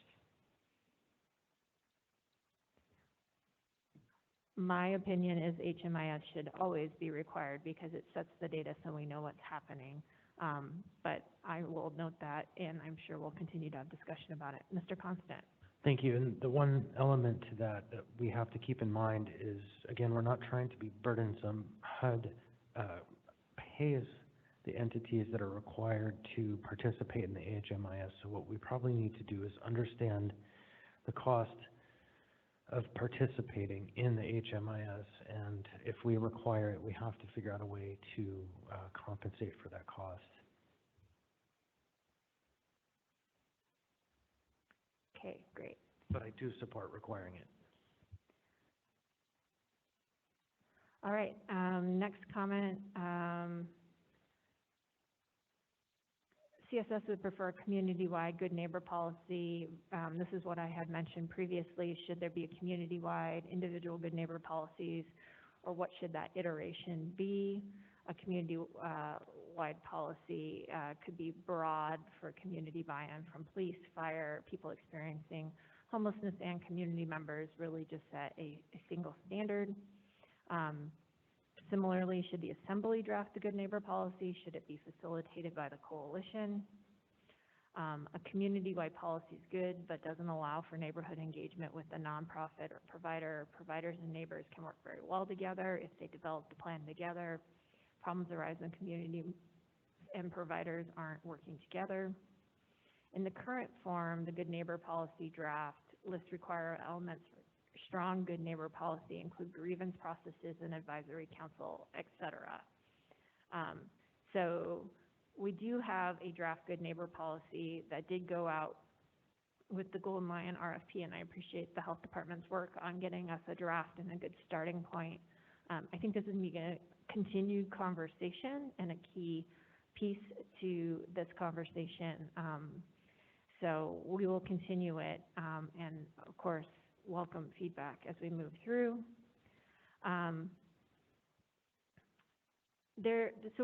[SPEAKER 1] My opinion is HMIS should always be required because it sets the data so we know what's happening. But I will note that, and I'm sure we'll continue to have discussion about it. Mr. Constant.
[SPEAKER 9] Thank you. And the one element to that we have to keep in mind is, again, we're not trying to be burdensome. HUD pays the entities that are required to participate in the HMIS. So what we probably need to do is understand the cost of participating in the HMIS, and if we require it, we have to figure out a way to compensate for that cost.
[SPEAKER 1] Okay, great.
[SPEAKER 9] But I do support requiring it.
[SPEAKER 1] All right, next comment. CSS would prefer a community-wide good neighbor policy. This is what I had mentioned previously. Should there be a community-wide individual good neighbor policies, or what should that iteration be? A community-wide policy could be broad for community buy-in from police, fire, people experiencing homelessness, and community members, really just set a single standard. Similarly, should the assembly draft a good neighbor policy? Should it be facilitated by the coalition? A community-wide policy is good, but doesn't allow for neighborhood engagement with a nonprofit or provider. Providers and neighbors can work very well together if they develop the plan together. Problems arise when community and providers aren't working together. In the current form, the good neighbor policy draft lists required elements for strong good neighbor policy, include grievance processes and advisory council, etc. So we do have a draft good neighbor policy that did go out with the Golden Lion RFP, and I appreciate the health department's work on getting us a draft and a good starting point. I think this is a continued conversation and a key piece to this conversation. So we will continue it, and of course, welcome feedback as we move through. So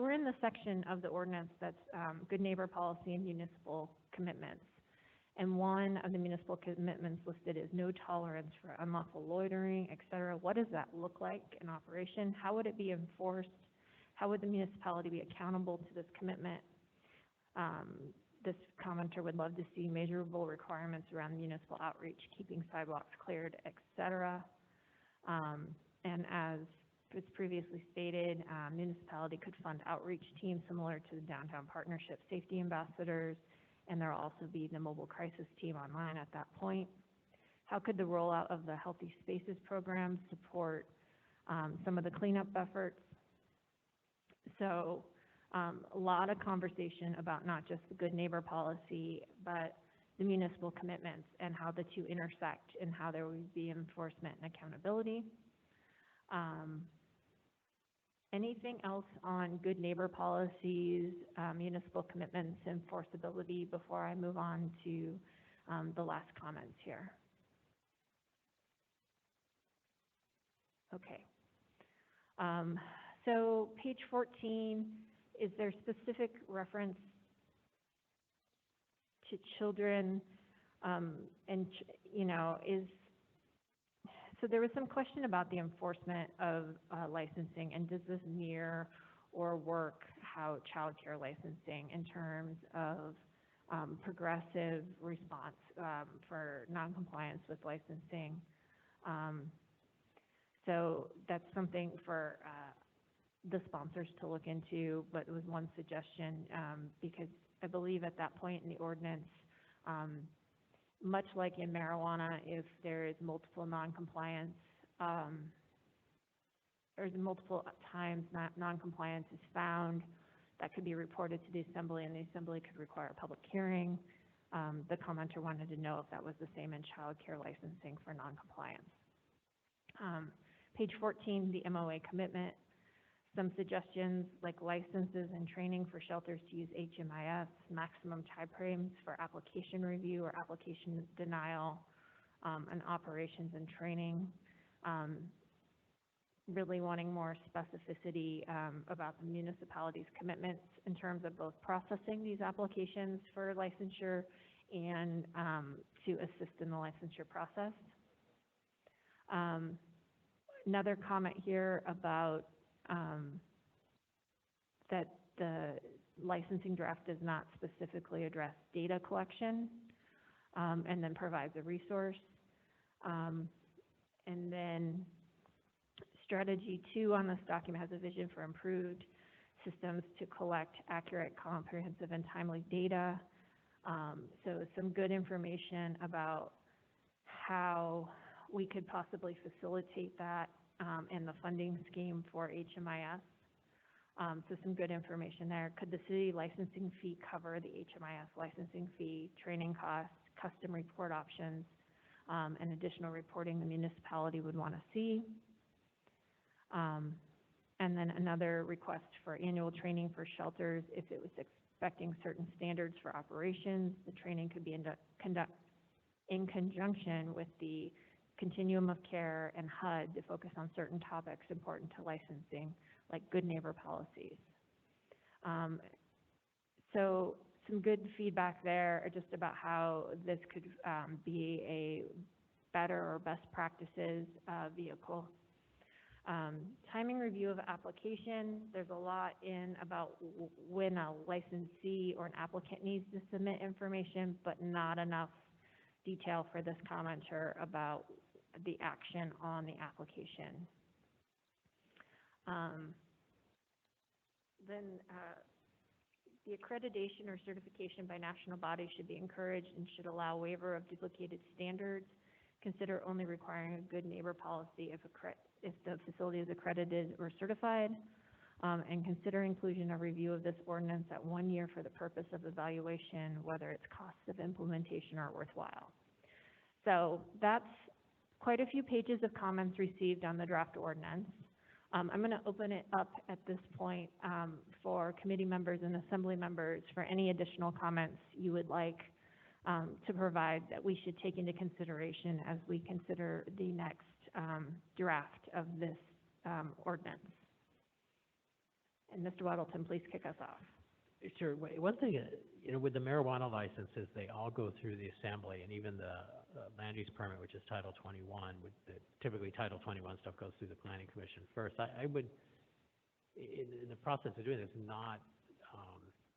[SPEAKER 1] we're in the section of the ordinance that's good neighbor policy and municipal commitments. And one of the municipal commitments listed is no tolerance for unlawful loitering, et cetera. What does that look like in operation? How would it be enforced? How would the municipality be accountable to this commitment? This commenter would love to see measurable requirements around municipal outreach, keeping sidewalks cleared, et cetera. And as was previously stated, municipality could fund outreach teams similar to the Downtown Partnership Safety Ambassadors, and there'll also be the mobile crisis team online at that point. How could the rollout of the Healthy Spaces program support some of the cleanup efforts? So a lot of conversation about not just the good neighbor policy, but the municipal commitments and how the two intersect and how there would be enforcement and accountability. Anything else on good neighbor policies, municipal commitments, enforceability before I move on to the last comments here? Okay. So page 14, is there specific reference to children so there was some question about the enforcement of licensing, and does this mirror or work how child care licensing in terms of progressive response for noncompliance with licensing? So that's something for the sponsors to look into, but it was one suggestion because I believe at that point in the ordinance, much like in marijuana, if there is multiple noncompliance, or multiple times noncompliance is found, that could be reported to the assembly, and the assembly could require a public hearing. The commenter wanted to know if that was the same in child care licensing for noncompliance. Page 14, the MOA commitment. Some suggestions like licenses and training for shelters to use HMIS, maximum time frames for application review or application denial, and operations and training. Really wanting more specificity about the municipality's commitments in terms of both processing these applications for licensure and to assist in the licensure process. Another comment here about that the licensing draft does not specifically address data collection, and then provides a resource. And then strategy 2 on this document has a vision for improved systems to collect accurate, comprehensive, and timely data. So some good information about how we could possibly facilitate that and the funding scheme for HMIS. So some good information there. Could the city licensing fee cover the HMIS licensing fee, training costs, custom report options, and additional reporting the municipality would want to see? And then another request for annual training for shelters. If it was expecting certain standards for operations, the training could be conducted in conjunction with the continuum of care and HUD to focus on certain topics important to licensing, like good neighbor policies. So some good feedback there just about how this could be a better or best practices vehicle. Timing review of application, there's a lot in about when a licensee or an applicant needs to submit information, but not enough detail for this commenter about the action on the application. Then the accreditation or certification by national bodies should be encouraged and should allow waiver of duplicated standards. Consider only requiring a good neighbor policy if the facility is accredited or certified, and consider inclusion of review of this ordinance at 1 year for the purpose of evaluation, whether its costs of implementation are worthwhile. So that's quite a few pages of comments received on the draft ordinance. I'm going to open it up at this point for committee members and assembly members for any additional comments you would like to provide that we should take into consideration as we consider the next draft of this ordinance. And Mr. Weddleton, please kick us off.
[SPEAKER 8] Sure. One thing, with the marijuana licenses, they all go through the assembly, and even the land use permit, which is Title 21, typically Title 21 stuff goes through the Planning Commission first. I would, in the process of doing this, not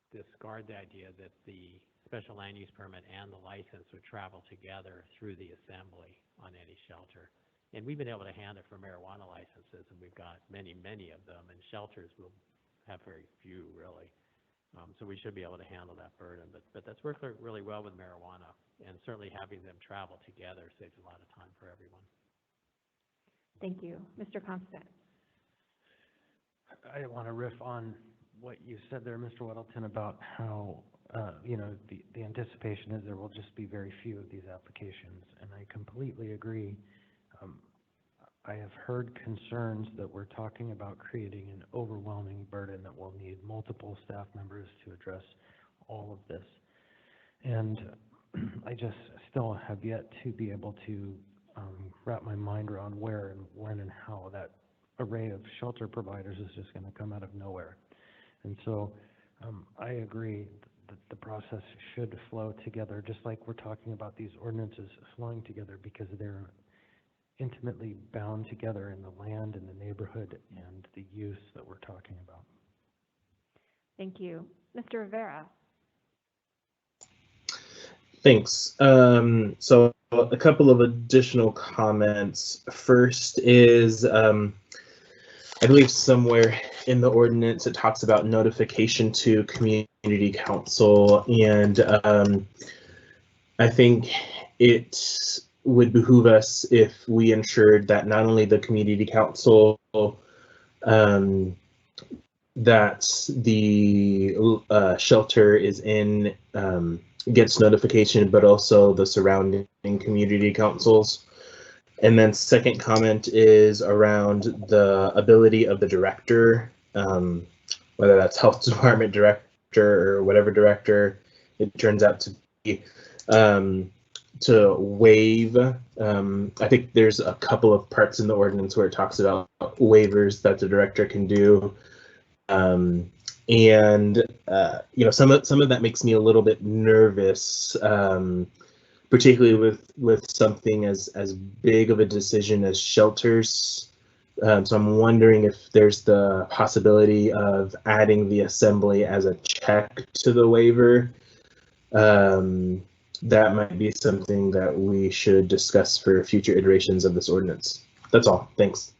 [SPEAKER 8] discard the idea that the special land use permit and the license would travel together through the assembly on any shelter. And we've been able to handle it for marijuana licenses, and we've got many, many of them, and shelters will have very few, really. So we should be able to handle that burden, but that's worked really well with marijuana, and certainly having them travel together saves a lot of time for everyone.
[SPEAKER 1] Thank you. Mr. Constant.
[SPEAKER 9] I want to riff on what you said there, Mr. Weddleton, about how, the anticipation is there will just be very few of these applications, and I completely agree. I have heard concerns that we're talking about creating an overwhelming burden that will need multiple staff members to address all of this. And I just still have yet to be able to wrap my mind around where and when and how that array of shelter providers is just going to come out of nowhere. And so I agree that the process should flow together, just like we're talking about these ordinances flowing together, because they're intimately bound together in the land and the neighborhood and the use that we're talking about.
[SPEAKER 1] Thank you. Mr. Rivera.
[SPEAKER 6] Thanks. So a couple of additional comments. First is, I believe somewhere in the ordinance it talks about notification to community council, and I think it would behoove us if we ensured that not only the community council that the shelter is in gets notification, but also the surrounding community councils. And then second comment is around the ability of the director, whether that's health department director or whatever director it turns out to be, to waive. I think there's a couple of parts in the ordinance where it talks about waivers that the director can do. And some of that makes me a little bit nervous, particularly with something as big of a decision as shelters. So I'm wondering if there's the possibility of adding the assembly as a check to the waiver. That might be something that we should discuss for future iterations of this ordinance. That's all. Thanks.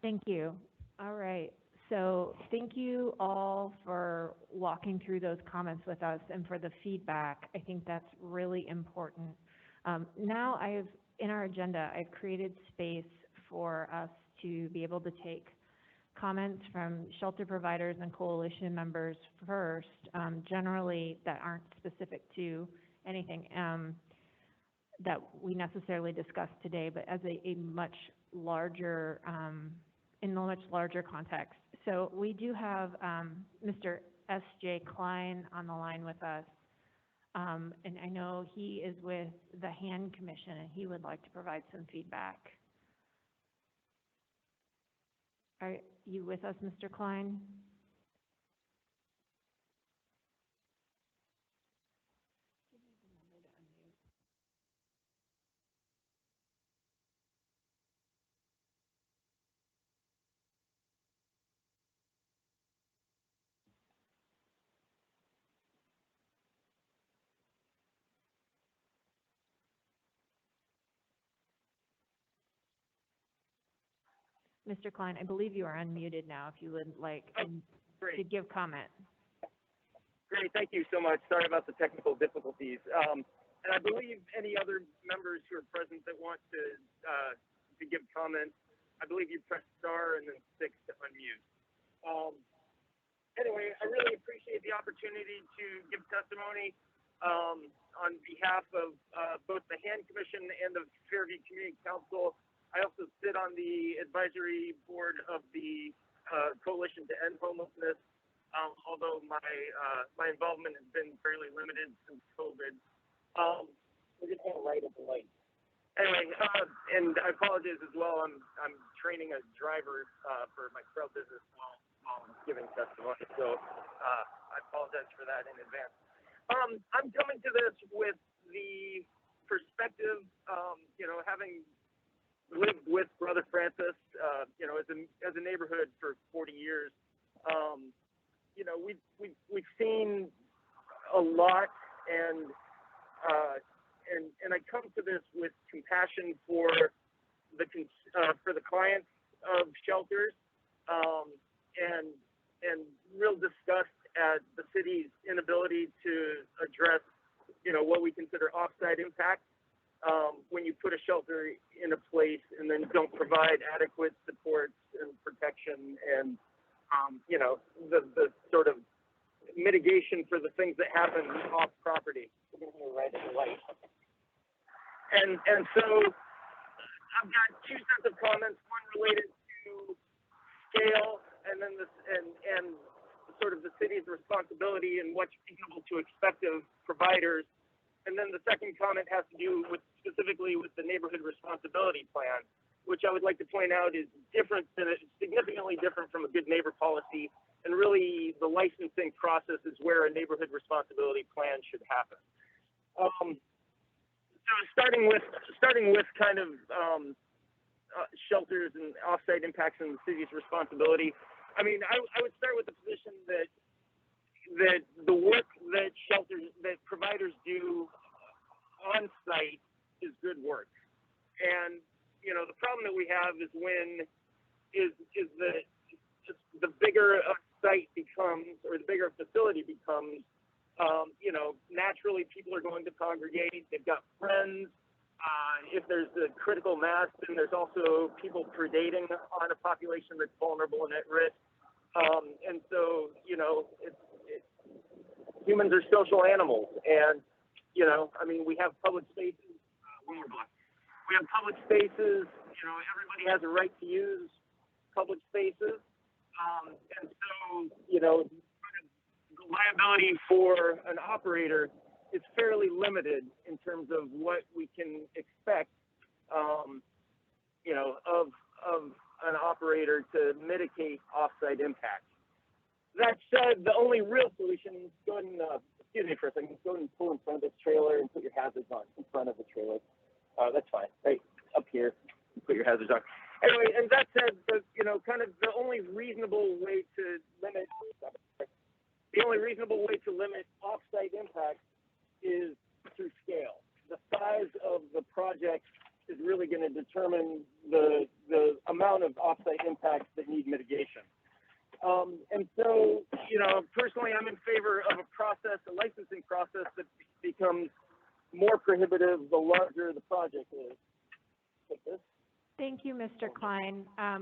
[SPEAKER 1] Thank you. All right. So thank you all for walking through those comments with us and for the feedback. I think that's really important. Now in our agenda, I've created space for us to be able to take comments from shelter providers and coalition members first, generally that aren't specific to anything that we necessarily discussed today, but as a much larger, in a much larger context. So we do have Mr. S.J. Klein on the line with us, and I know he is with the HAN Commission, and he would like to provide some feedback. Are you with us, Mr. Klein? Mr. Klein, I believe you are unmuted now, if you would like to give comment.
[SPEAKER 11] Great, thank you so much. Sorry about the technical difficulties. And I believe any other members who are present that want to give comment, I believe you press star and then 6 to unmute. Anyway, I really appreciate the opportunity to give testimony on behalf of both the HAN Commission and the Fairview Community Council. I also sit on the advisory board of the Coalition to End Homelessness, although my involvement has been fairly limited since COVID. We're just kind of right at the light. Anyway, and I apologize as well. I'm training a driver for my trail business while giving testimony. So I apologize for that in advance. I'm coming to this with the perspective, having lived with Brother Francis, as a neighborhood for 40 years. We've seen a lot, and I come to this with compassion for the clients of shelters, and real disgust at the city's inability to address, what we consider offsite impact. When you put a shelter in a place and then don't provide adequate supports and protection and, the sort of mitigation for the things that happen off property. Right at the light. And so I've got two sets of comments, one related to scale and then and sort of the city's responsibility and what's reasonable to expect of providers. And then the second comment has to do with specifically with the neighborhood responsibility plan, which I would like to point out is significantly different from a good neighbor policy. And really, the licensing process is where a neighborhood responsibility plan should happen. So starting with kind of shelters and offsite impacts and the city's responsibility. I mean, I would start with the position that the work that providers do on site is good work. And, the problem that we have is the bigger a site becomes, or the bigger a facility becomes, naturally people are going to congregate. They've got friends. If there's a critical mass, then there's also people predating on a population that's vulnerable and at risk. And so, humans are social animals. And, we have public spaces. We have public spaces. Everybody has a right to use public spaces. And so, the liability for an operator is fairly limited in terms of what we can expect, of an operator to mitigate offsite impact. That said, the only real solution, go ahead and, excuse me for a second, go ahead and pull in front of this trailer and put your hazards on in front of the trailer. That's fine, right up here, put your hazards on. Anyway, and that said, kind of the only reasonable way to limit offsite impact is through scale. The size of the project is really going to determine the amount of offsite impacts that need mitigation. And so, personally, I'm in favor of a licensing process that becomes more prohibitive the larger the project is. Take this.
[SPEAKER 1] Thank you, Mr. Klein. I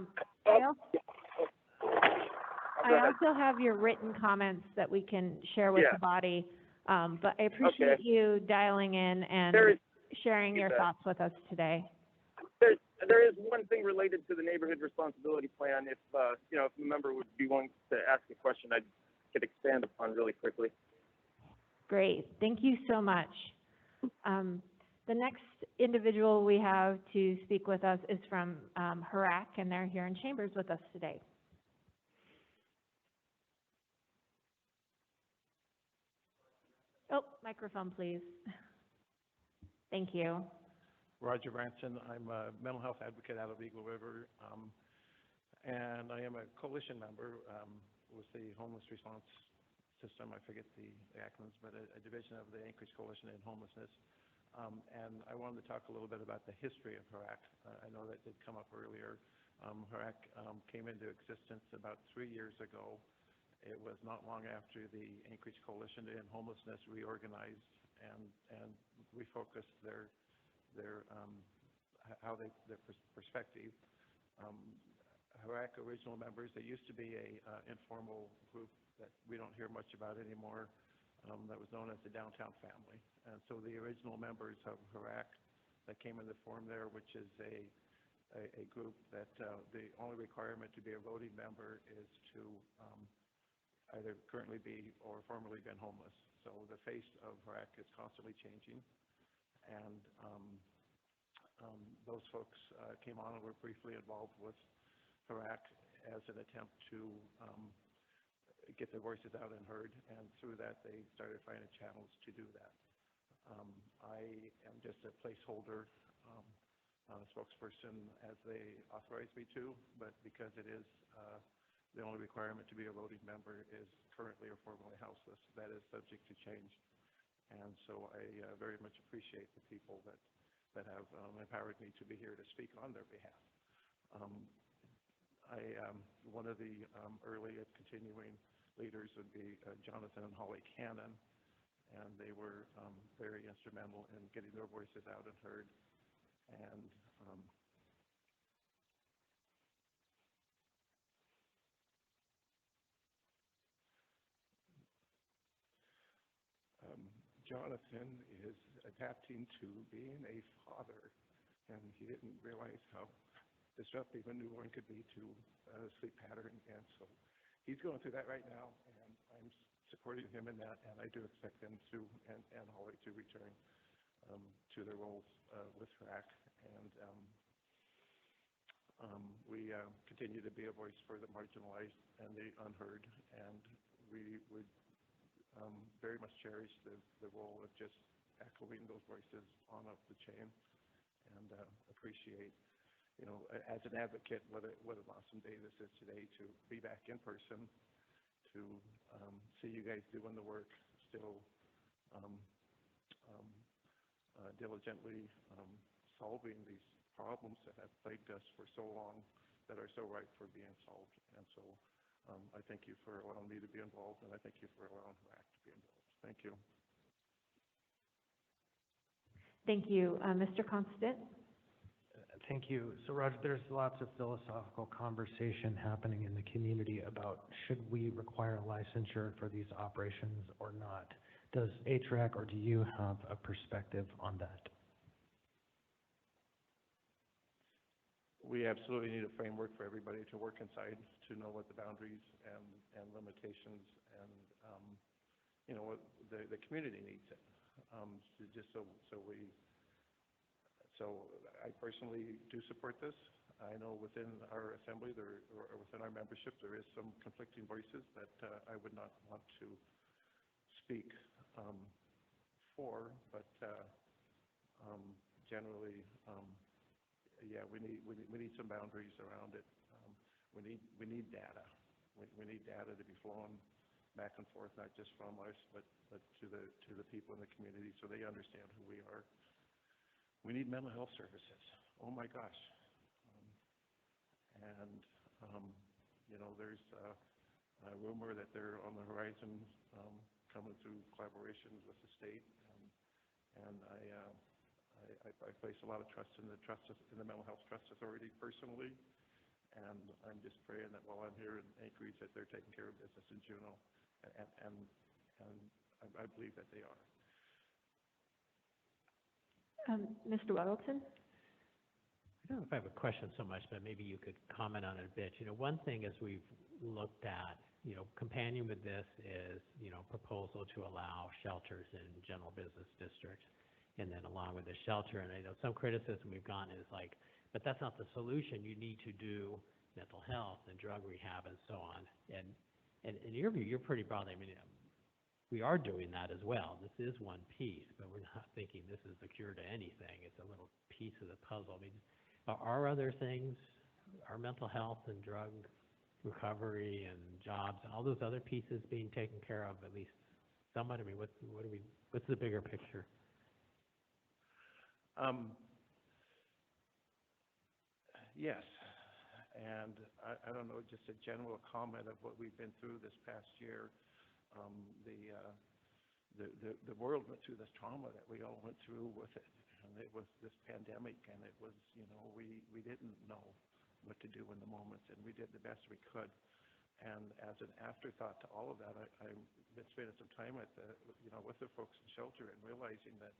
[SPEAKER 1] also have your written comments that we can share with the body, but I appreciate you dialing in and sharing your thoughts with us today.
[SPEAKER 11] There is one thing related to the neighborhood responsibility plan. If a member would be willing to ask a question, I could expand upon really quickly.
[SPEAKER 1] Great, thank you so much. The next individual we have to speak with us is from HRAC, and they're here in chambers with us today. Oh, microphone, please. Thank you.
[SPEAKER 12] Roger Branson. I'm a mental health advocate out of Eagle River, and I am a coalition member with the Homeless Response System. I forget the acronyms, but a division of the Anchorage Coalition in Homelessness. And I wanted to talk a little bit about the history of HRAC. I know that did come up earlier. HRAC came into existence about 3 years ago. It was not long after the Anchorage Coalition in Homelessness reorganized and refocused their perspective. HRAC original members, they used to be a informal group that we don't hear much about anymore, that was known as the Downtown Family. And so the original members of HRAC that came into form there, which is a group that the only requirement to be a voting member is to either currently be or formerly been homeless. So the face of HRAC is constantly changing. And those folks came on and were briefly involved with HRAC as an attempt to get their voices out and heard, and through that, they started finding channels to do that. I am just a placeholder spokesperson as they authorize me to, but because it is the only requirement to be a voting member is currently or formerly houseless, that is subject to change. And so I very much appreciate the people that have empowered me to be here to speak on their behalf. One of the early continuing leaders would be Jonathan and Holly Cannon, and they were very instrumental in getting their voices out and heard. And Jonathan is adapting to being a father, and he didn't realize how disruptive a newborn could be to sleep pattern, and so he's going through that right now, and I'm supporting him in that, and I do expect them to, and Holly to return to their roles with RAC, and we continue to be a voice for the marginalized and the unheard, and we would very much cherish the role of just echoing those voices on up the chain, and appreciate, you know, as an advocate, what an awesome day this is today to be back in person, to see you guys doing the work, still diligently solving these problems that have plagued us for so long, that are so ripe for being solved. And so I thank you for allowing me to be involved, and I thank you for allowing RAC to be involved. Thank you.
[SPEAKER 1] Thank you. Mr. Constant?
[SPEAKER 9] Thank you. So Roger, there's lots of philosophical conversation happening in the community about should we require licensure for these operations or not? Does HRAC or do you have a perspective on that?
[SPEAKER 12] We absolutely need a framework for everybody to work inside, to know what the boundaries and limitations and, you know, what the community needs it. So I personally do support this. I know within our assembly or within our membership, there is some conflicting voices that I would not want to speak for, but generally, yeah, we need some boundaries around it. We need data. We need data to be flowing back and forth, not just from us, but to the people in the community, so they understand who we are. We need mental health services. Oh my gosh. You know, there's a rumor that they're on the horizon, coming through collaborations with the state, and I place a lot of trust in the Mental Health Trust Authority personally, and I'm just praying that while I'm here in Anchorage that they're taking care of business in Juneau, and I believe that they are.
[SPEAKER 1] Mr. Weddleton?
[SPEAKER 8] I don't know if I have a question so much, but maybe you could comment on it a bit. You know, one thing as we've looked at, you know, companion with this is, you know, proposal to allow shelters in general business districts. And then along with the shelter, and I know some criticism we've gotten is like, but that's not the solution. You need to do mental health and drug rehab and so on. And in your view, you're pretty broad. I mean, we are doing that as well. This is one piece, but we're not thinking this is the cure to anything. It's a little piece of the puzzle. I mean, are other things, are mental health and drug recovery and jobs, all those other pieces being taken care of at least somewhat? I mean, what's the bigger picture?
[SPEAKER 12] Yes, and I don't know, just a general comment of what we've been through this past year. The world went through this trauma that we all went through with it, and it was this pandemic, and it was, you know, we didn't know what to do in the moment, and we did the best we could. And as an afterthought to all of that, I've been spending some time at with the folks in shelter and realizing that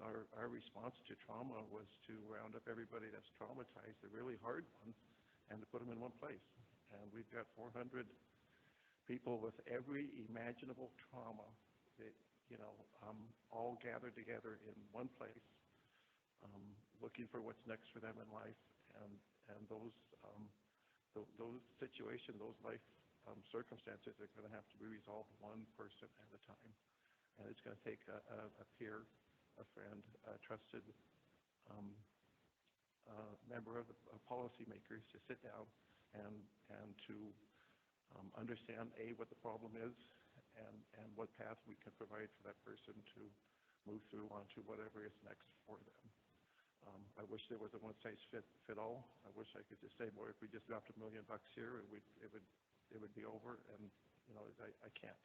[SPEAKER 12] our response to trauma was to round up everybody that's traumatized, the really hard ones, and to put them in one place. And we've got 400 people with every imaginable trauma that, you know, all gathered together in one place, looking for what's next for them in life. And those those situations, those life circumstances are going to have to be resolved one person at a time. And it's going to take a peer, a friend, a trusted member of the policymakers to sit down and to understand, A, what the problem is, and what path we can provide for that person to move through onto whatever is next for them. I wish there was a one-size-fit-all. I wish I could just say, boy, if we just dropped $1 million here, it would be over, and I can't.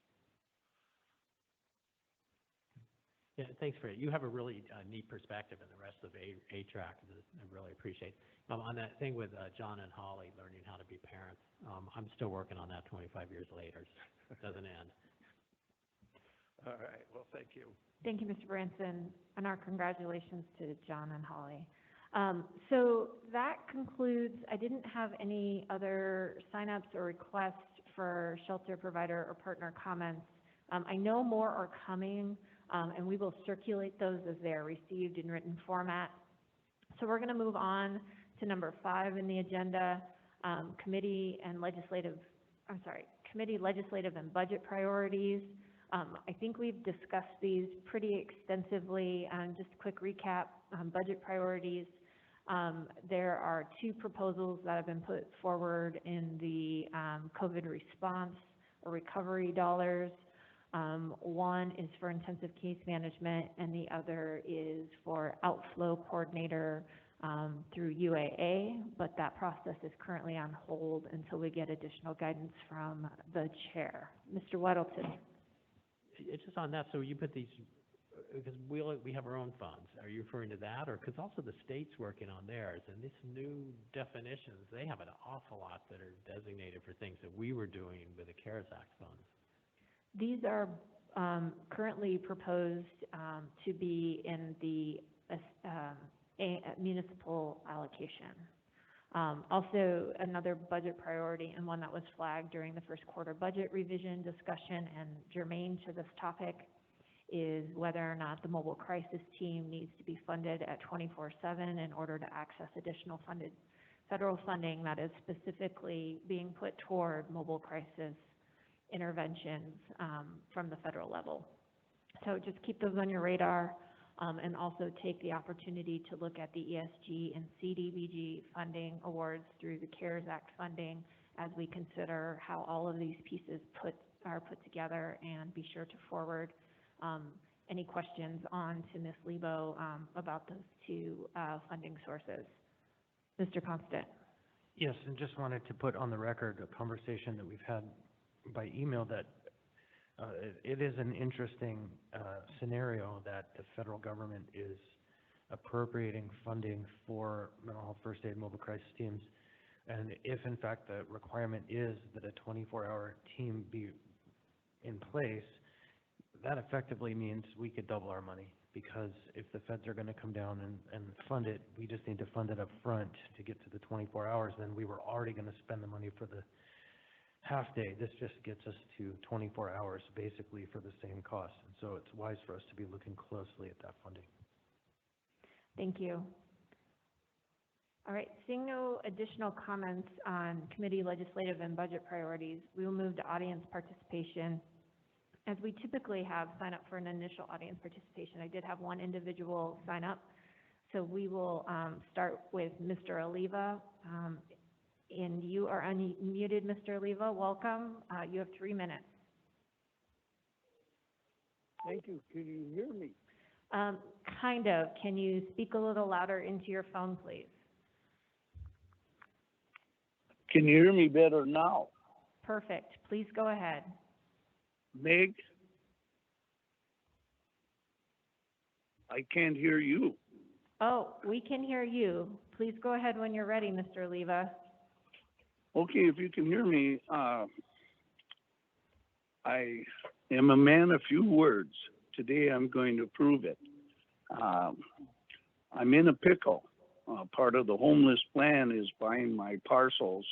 [SPEAKER 8] Yeah, thanks for it. You have a really neat perspective in the rest of A-Track that I really appreciate. On that thing with John and Holly learning how to be parents, I'm still working on that 25 years later. It doesn't end.
[SPEAKER 12] All right, well, thank you.
[SPEAKER 1] Thank you, Mr. Branson, and our congratulations to John and Holly. So that concludes, I didn't have any other signups or requests for shelter provider or partner comments. I know more are coming, and we will circulate those as they are received in written format. So we're going to move on to number 5 in the agenda, committee legislative and budget priorities. I think we've discussed these pretty extensively. Just a quick recap, budget priorities. There are 2 proposals that have been put forward in the COVID response or recovery dollars. One is for intensive case management, and the other is for outflow coordinator through UAA, but that process is currently on hold until we get additional guidance from the chair. Mr. Weddleton.
[SPEAKER 8] It's just on that, so you put these, because we have our own funds. Are you referring to that? Or, because also the state's working on theirs, and these new definitions, they have an awful lot that are designated for things that we were doing with the CARES Act funds.
[SPEAKER 1] These are currently proposed to be in the municipal allocation. Also, another budget priority, and one that was flagged during the first quarter budget revision discussion and germane to this topic, is whether or not the mobile crisis team needs to be funded at 24/7 in order to access additional federal funding that is specifically being put toward mobile crisis interventions from the federal level. So just keep those on your radar, and also take the opportunity to look at the ESG and CDBG funding awards through the CARES Act funding as we consider how all of these pieces are put together, and be sure to forward any questions on to Ms. Lebo about those 2 funding sources. Mr. Constant.
[SPEAKER 9] Yes, and just wanted to put on the record a conversation that we've had by email that it is an interesting scenario that the federal government is appropriating funding for mental health first aid mobile crisis teams. And if in fact the requirement is that a 24-hour team be in place, that effectively means we could double our money, because if the feds are going to come down and fund it, we just need to fund it up front to get to the 24 hours. Then we were already going to spend the money for the half day. This just gets us to 24 hours basically for the same cost. And so it's wise for us to be looking closely at that funding.
[SPEAKER 1] Thank you. All right, seeing no additional comments on committee legislative and budget priorities, we will move to audience participation. As we typically have sign up for an initial audience participation, I did have one individual sign up. So we will start with Mr. Oliva. And you are unmuted, Mr. Oliva. Welcome. You have 3 minutes.
[SPEAKER 13] Thank you. Can you hear me?
[SPEAKER 1] Kind of. Can you speak a little louder into your phone, please?
[SPEAKER 13] Can you hear me better now?
[SPEAKER 1] Perfect. Please go ahead.
[SPEAKER 13] Meg? I can't hear you.
[SPEAKER 1] Oh, we can hear you. Please go ahead when you're ready, Mr. Oliva.
[SPEAKER 13] Okay, if you can hear me, I am a man of few words. Today I'm going to prove it. I'm in a pickle. Part of the homeless plan is buying my parcels,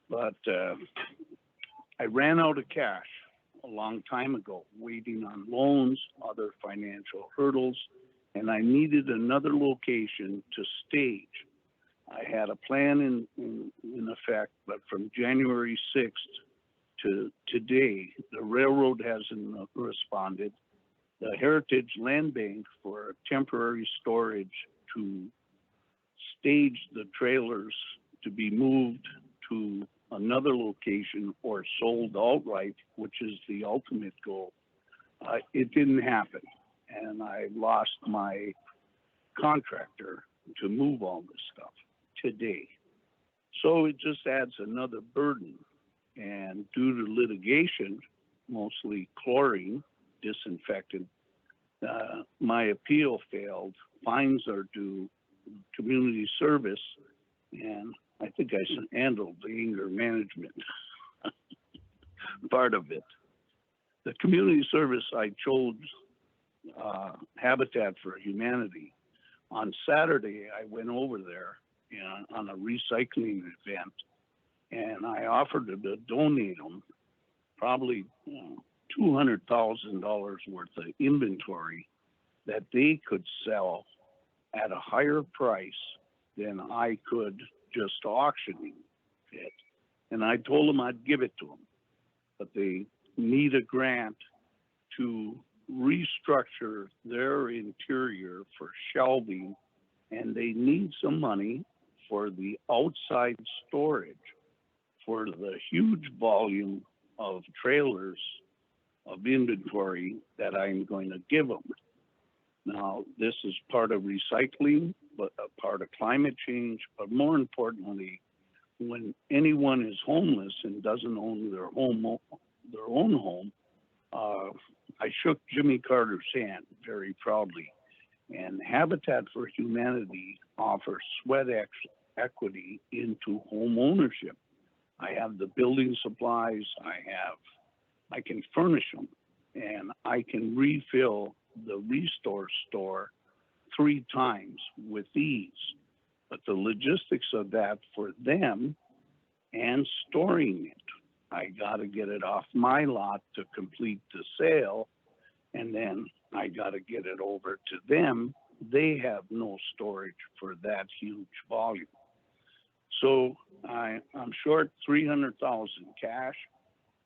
[SPEAKER 13] but I ran out of cash a long time ago, waiting on loans, other financial hurdles, and I needed another location to stage I had a plan in effect, but from January 6th to today, the railroad hasn't responded. The Heritage Land Bank for temporary storage to stage the trailers to be moved to another location or sold outright, which is the ultimate goal. It didn't happen, and I lost my contractor to move all this stuff today. So it just adds another burden. And due to litigation, mostly chlorine, disinfectant, my appeal failed. Fines are due, community service, and I think I handled the anger management part of it. The community service, I chose Habitat for Humanity. On Saturday, I went over there on a recycling event, and I offered to donate them probably $200,000 worth of inventory that they could sell at a higher price than I could just auctioning it. And I told them I'd give it to them, but they need a grant to restructure their interior for shelving, and they need some money for the outside storage for the huge volume of trailers of inventory that I'm going to give them. Now, this is part of recycling, but a part of climate change, but more importantly, when anyone is homeless and doesn't own their own home, I shook Jimmy Carter's hand very proudly. And Habitat for Humanity offers sweat equity into home ownership. I have the building supplies, I can furnish them, and I can refill the Restore store 3 times with ease. But the logistics of that for them and storing it, I got to get it off my lot to complete the sale, and then I got to get it over to them. They have no storage for that huge volume. So I'm short 300,000 cash.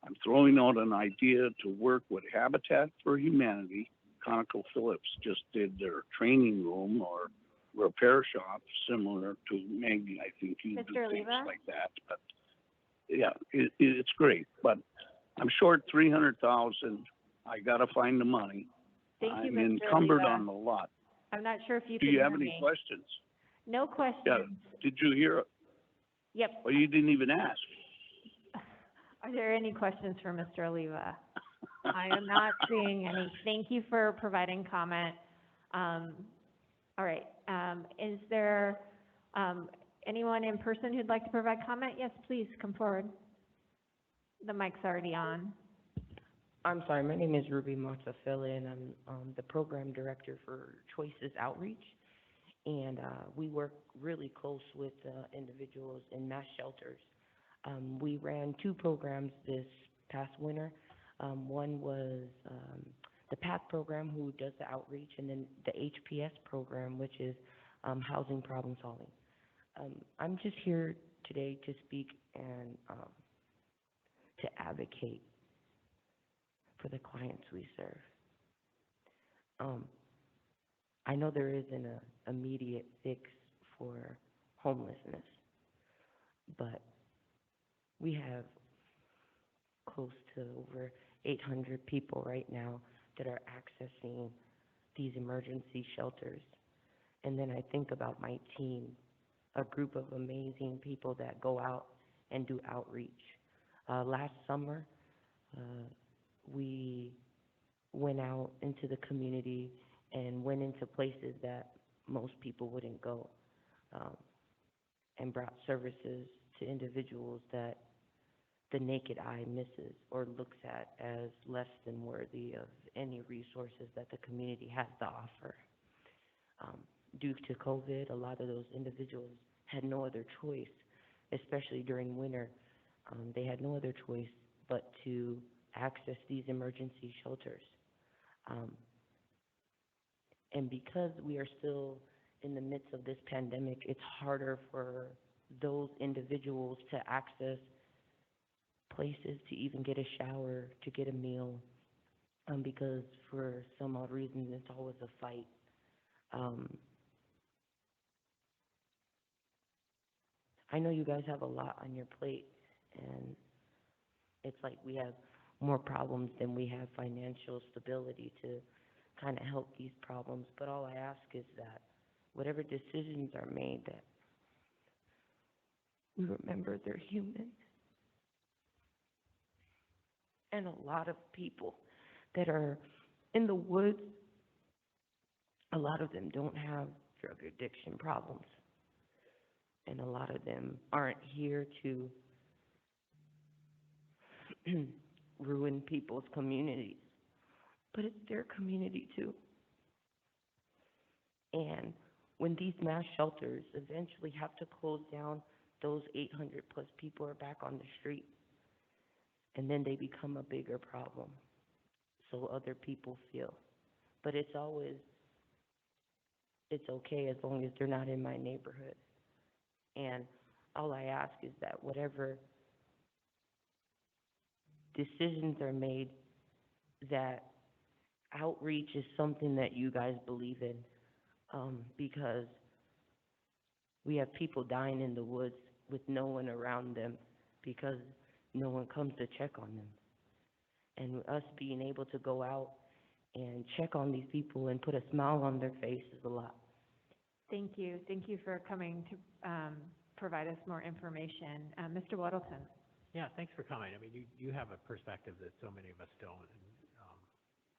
[SPEAKER 13] I'm throwing out an idea to work with Habitat for Humanity. ConocoPhillips just did their training room or repair shop similar to Maggie. I think you do
[SPEAKER 1] Mr.
[SPEAKER 13] things
[SPEAKER 1] Oliva?
[SPEAKER 13] like that. But yeah, it's great. But I'm short 300,000. I got to find the money.
[SPEAKER 1] Thank you,
[SPEAKER 13] I'm
[SPEAKER 1] Mr.
[SPEAKER 13] encumbered
[SPEAKER 1] Oliva.
[SPEAKER 13] on the lot.
[SPEAKER 1] I'm not sure if you
[SPEAKER 13] Do
[SPEAKER 1] can
[SPEAKER 13] you
[SPEAKER 1] hear
[SPEAKER 13] have any
[SPEAKER 1] me.
[SPEAKER 13] questions?
[SPEAKER 1] No questions.
[SPEAKER 13] Yeah. Did you hear?
[SPEAKER 1] Yep.
[SPEAKER 13] Well, you didn't even ask.
[SPEAKER 1] Are there any questions for Mr. Oliva? I am not seeing any. Thank you for providing comment. All right. Is there anyone in person who'd like to provide comment? Yes, please come forward. The mic's already on.
[SPEAKER 14] I'm sorry, my name is Ruby Montefilli, and I'm the program director for Choices Outreach. And we work really close with individuals in mass shelters. We ran 2 programs this past winter. One was the PATH program, who does the outreach, and then the HPS program, which is housing problem solving. I'm just here today to speak and to advocate for the clients we serve. I know there isn't an immediate fix for homelessness, but we have close to over 800 people right now that are accessing these emergency shelters. And then I think about my team, a group of amazing people that go out and do outreach. Last summer, we went out into the community and went into places that most people wouldn't go, and brought services to individuals that the naked eye misses or looks at as less than worthy of any resources that the community has to offer. Due to COVID, a lot of those individuals had no other choice, especially during winter. They had no other choice but to access these emergency shelters. And because we are still in the midst of this pandemic, it's harder for those individuals to access places to even get a shower, to get a meal, because for some odd reason, it's always a fight. I know you guys have a lot on your plate, and it's like we have more problems than we have financial stability to kind of help these problems. But all I ask is that whatever decisions are made, that we remember they're human. And a lot of people that are in the woods, a lot of them don't have drug addiction problems. And a lot of them aren't here to ruin people's communities, but it's their community too. And when these mass shelters eventually have to close down, those 800 plus people are back on the street, and then they become a bigger problem. So other people feel, but it's okay as long as they're not in my neighborhood. And all I ask is that whatever decisions are made, that outreach is something that you guys believe in, because we have people dying in the woods with no one around them because no one comes to check on them. And us being able to go out and check on these people and put a smile on their face is a lot.
[SPEAKER 1] Thank you. Thank you for coming to provide us more information. Mr. Weddleton.
[SPEAKER 8] Yeah, thanks for coming. I mean, you have a perspective that so many of us don't, and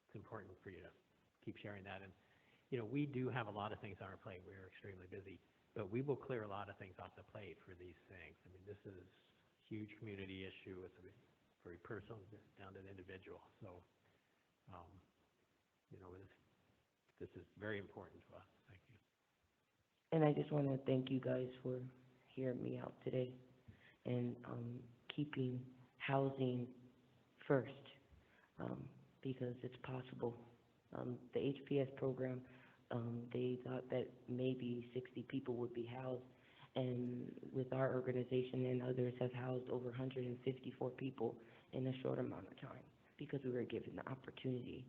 [SPEAKER 8] it's important for you to keep sharing that. And, you know, we do have a lot of things on our plate. We're extremely busy, but we will clear a lot of things off the plate for these things. I mean, this is a huge community issue. It's very personal, down to the individual. So, you know, this is very important to us. Thank you.
[SPEAKER 14] And I just want to thank you guys for hearing me out today and keeping housing first, because it's possible. The HPS program, they thought that maybe 60 people would be housed, and with our organization and others have housed over 154 people in a short amount of time because we were given the opportunity.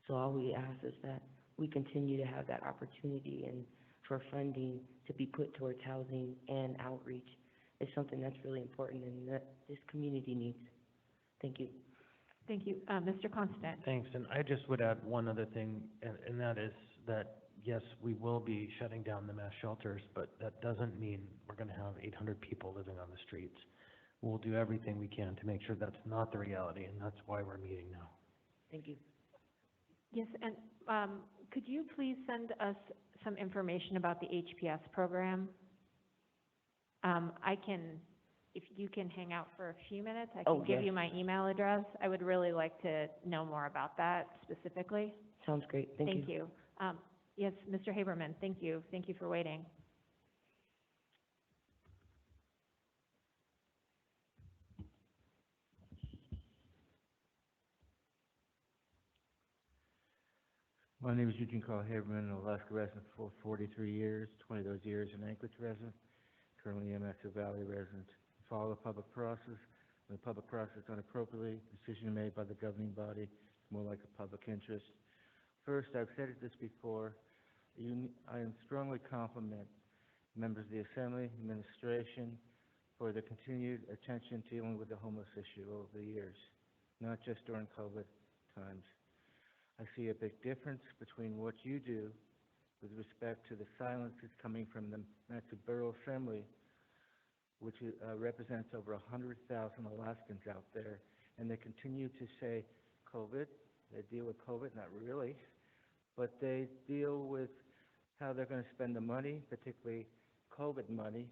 [SPEAKER 14] So all we ask is that we continue to have that opportunity, and for funding to be put towards housing and outreach is something that's really important and that this community needs. Thank you.
[SPEAKER 1] Thank you. Mr. Constant.
[SPEAKER 9] Thanks, and I just would add one other thing, and that is that, yes, we will be shutting down the mass shelters, but that doesn't mean we're going to have 800 people living on the streets. We'll do everything we can to make sure that's not the reality, and that's why we're meeting now.
[SPEAKER 14] Thank you.
[SPEAKER 1] Yes, and could you please send us some information about the HPS program? If you can hang out for a few minutes, I can give you my email address. I would really like to know more about that specifically.
[SPEAKER 14] Sounds great. Thank you.
[SPEAKER 1] Yes, Mr. Haberman, thank you. Thank you for waiting.
[SPEAKER 15] My name is Eugene Carl Haberman, an Alaska resident for 43 years, 20 of those years an Anchorage resident, currently a Metro Valley resident. Follow the public process. When the public process is done appropriately, decision made by the governing body is more like a public interest. First, I've said this before, I strongly compliment members of the Assembly, administration, for their continued attention dealing with the homeless issue over the years, not just during COVID times. I see a big difference between what you do with respect to the silence that's coming from the Metro Borough Assembly, which represents over 100,000 Alaskans out there, and they continue to say COVID, they deal with COVID, not really, but they deal with how they're going to spend the money, particularly COVID money,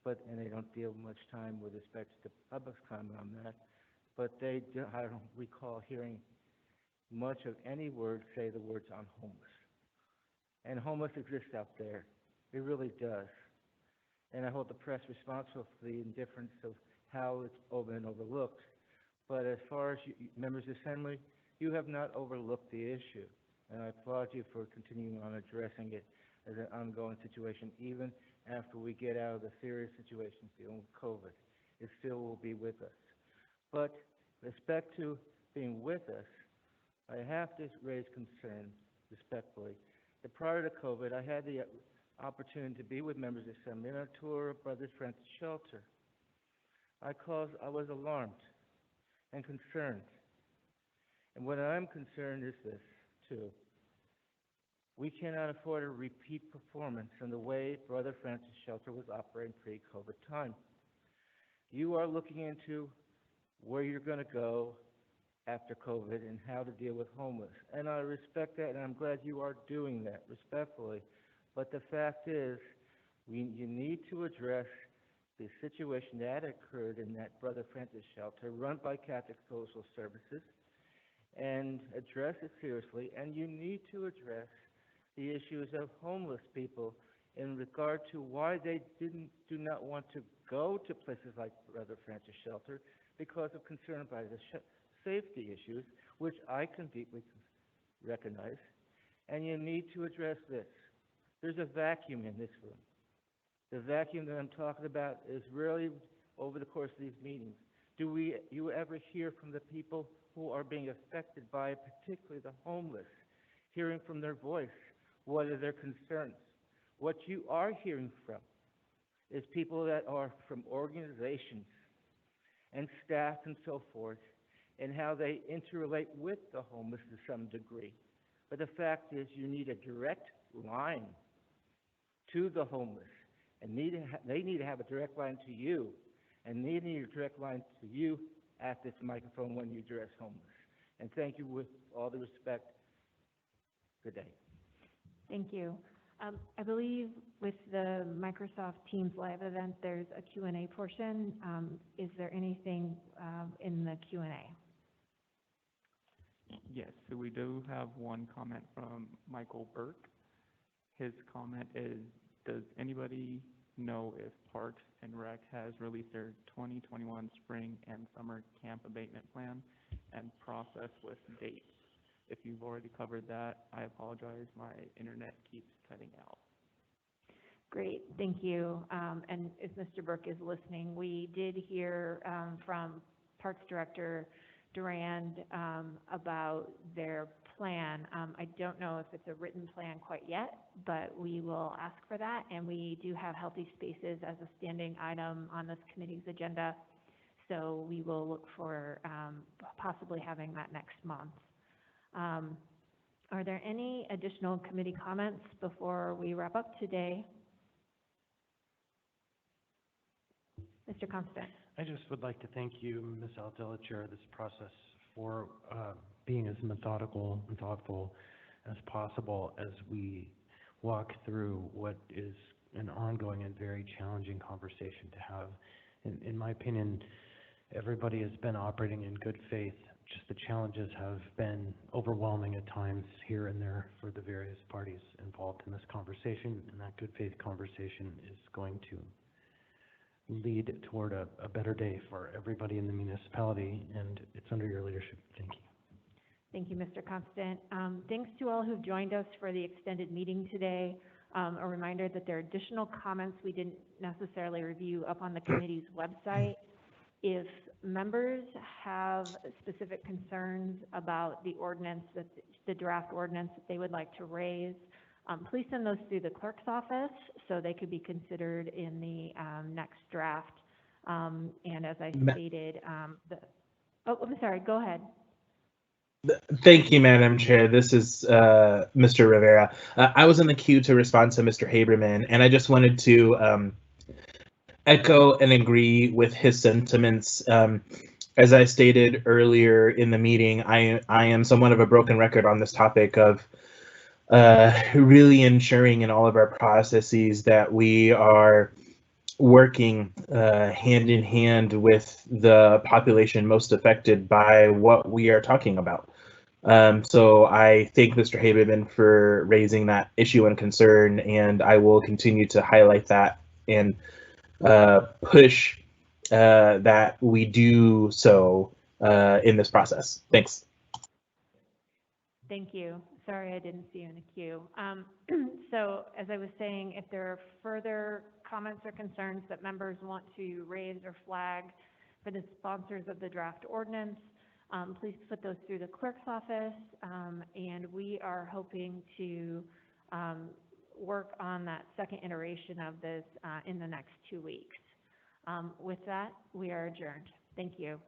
[SPEAKER 15] and they don't deal much time with respect to the public's comment on that, but I don't recall hearing much of any word say the words on homeless. And homeless exists out there. It really does. And I hold the press responsible for the indifference of how it's been overlooked. But as far as members of the Assembly, you have not overlooked the issue. And I applaud you for continuing on addressing it. as an ongoing situation, even after we get out of the serious situation dealing with COVID. It still will be with us. But with respect to being with us, I have to raise concern respectfully that prior to COVID, I had the opportunity to be with members of the Assembly on a tour of Brothers Francis Shelter. I was alarmed and concerned. And what I'm concerned is this, too. We cannot afford a repeat performance in the way Brother Francis Shelter was operating pre-COVID time. You are looking into where you're going to go after COVID and how to deal with homeless. And I respect that, and I'm glad you are doing that respectfully. But the fact is, you need to address the situation that occurred in that Brother Francis Shelter run by Catholic Social Services and address it seriously. And you need to address the issues of homeless people in regard to why they do not want to go to places like Brother Francis Shelter because of concern about the safety issues, which I can deeply recognize. And you need to address this. There's a vacuum in this room. The vacuum that I'm talking about is really over the course of these meetings. Do you ever hear from the people who are being affected by it, particularly the homeless, hearing from their voice? What are their concerns? What you are hearing from is people that are from organizations and staff and so forth, and how they interrelate with the homeless to some degree. But the fact is, you need a direct line to the homeless, and they need to have a direct line to you, and they need a direct line to you at this microphone when you address homeless. And thank you with all the respect. Good day.
[SPEAKER 1] Thank you. I believe with the Microsoft Teams live event, there's a Q&A portion. Is there anything in the Q&A?
[SPEAKER 2] Yes, so we do have one comment from Michael Burke. His comment is, does anybody know if Parks and Rec has released their 2021 spring and summer camp abatement plan and process with dates? If you've already covered that, I apologize, my internet keeps cutting out.
[SPEAKER 1] Great, thank you. And if Mr. Burke is listening, we did hear from Parks Director Durand about their plan. I don't know if it's a written plan quite yet, but we will ask for that. And we do have healthy spaces as a standing item on this committee's agenda. So we will look for possibly having that next month. Are there any additional committee comments before we wrap up today? Mr. Constant.
[SPEAKER 9] I just would like to thank you, Ms. Aldella, Chair of this process, for being as methodical and thoughtful as possible as we walk through what is an ongoing and very challenging conversation to have. In my opinion, everybody has been operating in good faith. Just the challenges have been overwhelming at times here and there for the various parties involved in this conversation, and that good faith conversation is going to lead toward a better day for everybody in the municipality, and it's under your leadership. Thank you.
[SPEAKER 1] Thank you, Mr. Constant. Thanks to all who've joined us for the extended meeting today. A reminder that there are additional comments we didn't necessarily review up on the committee's website. If members have specific concerns about the ordinance, the draft ordinance that they would like to raise, please send those through the clerk's office so they could be considered in the next draft. And as I stated, I'm sorry, go ahead.
[SPEAKER 6] Thank you, Madam Chair. This is Mr. Rivera. I was in the queue to respond to Mr. Haberman, and I just wanted to echo and agree with his sentiments. As I stated earlier in the meeting, I am somewhat of a broken record on this topic of really ensuring in all of our processes that we are working hand in hand with the population most affected by what we are talking about. So I thank Mr. Haberman for raising that issue and concern, and I will continue to highlight that and push that we do so in this process. Thanks.
[SPEAKER 1] Thank you. Sorry I didn't see you in the queue. So as I was saying, if there are further comments or concerns that members want to raise or flag for the sponsors of the draft ordinance, please put those through the clerk's office. And we are hoping to work on that second iteration of this in the next 2 weeks. With that, we are adjourned. Thank you.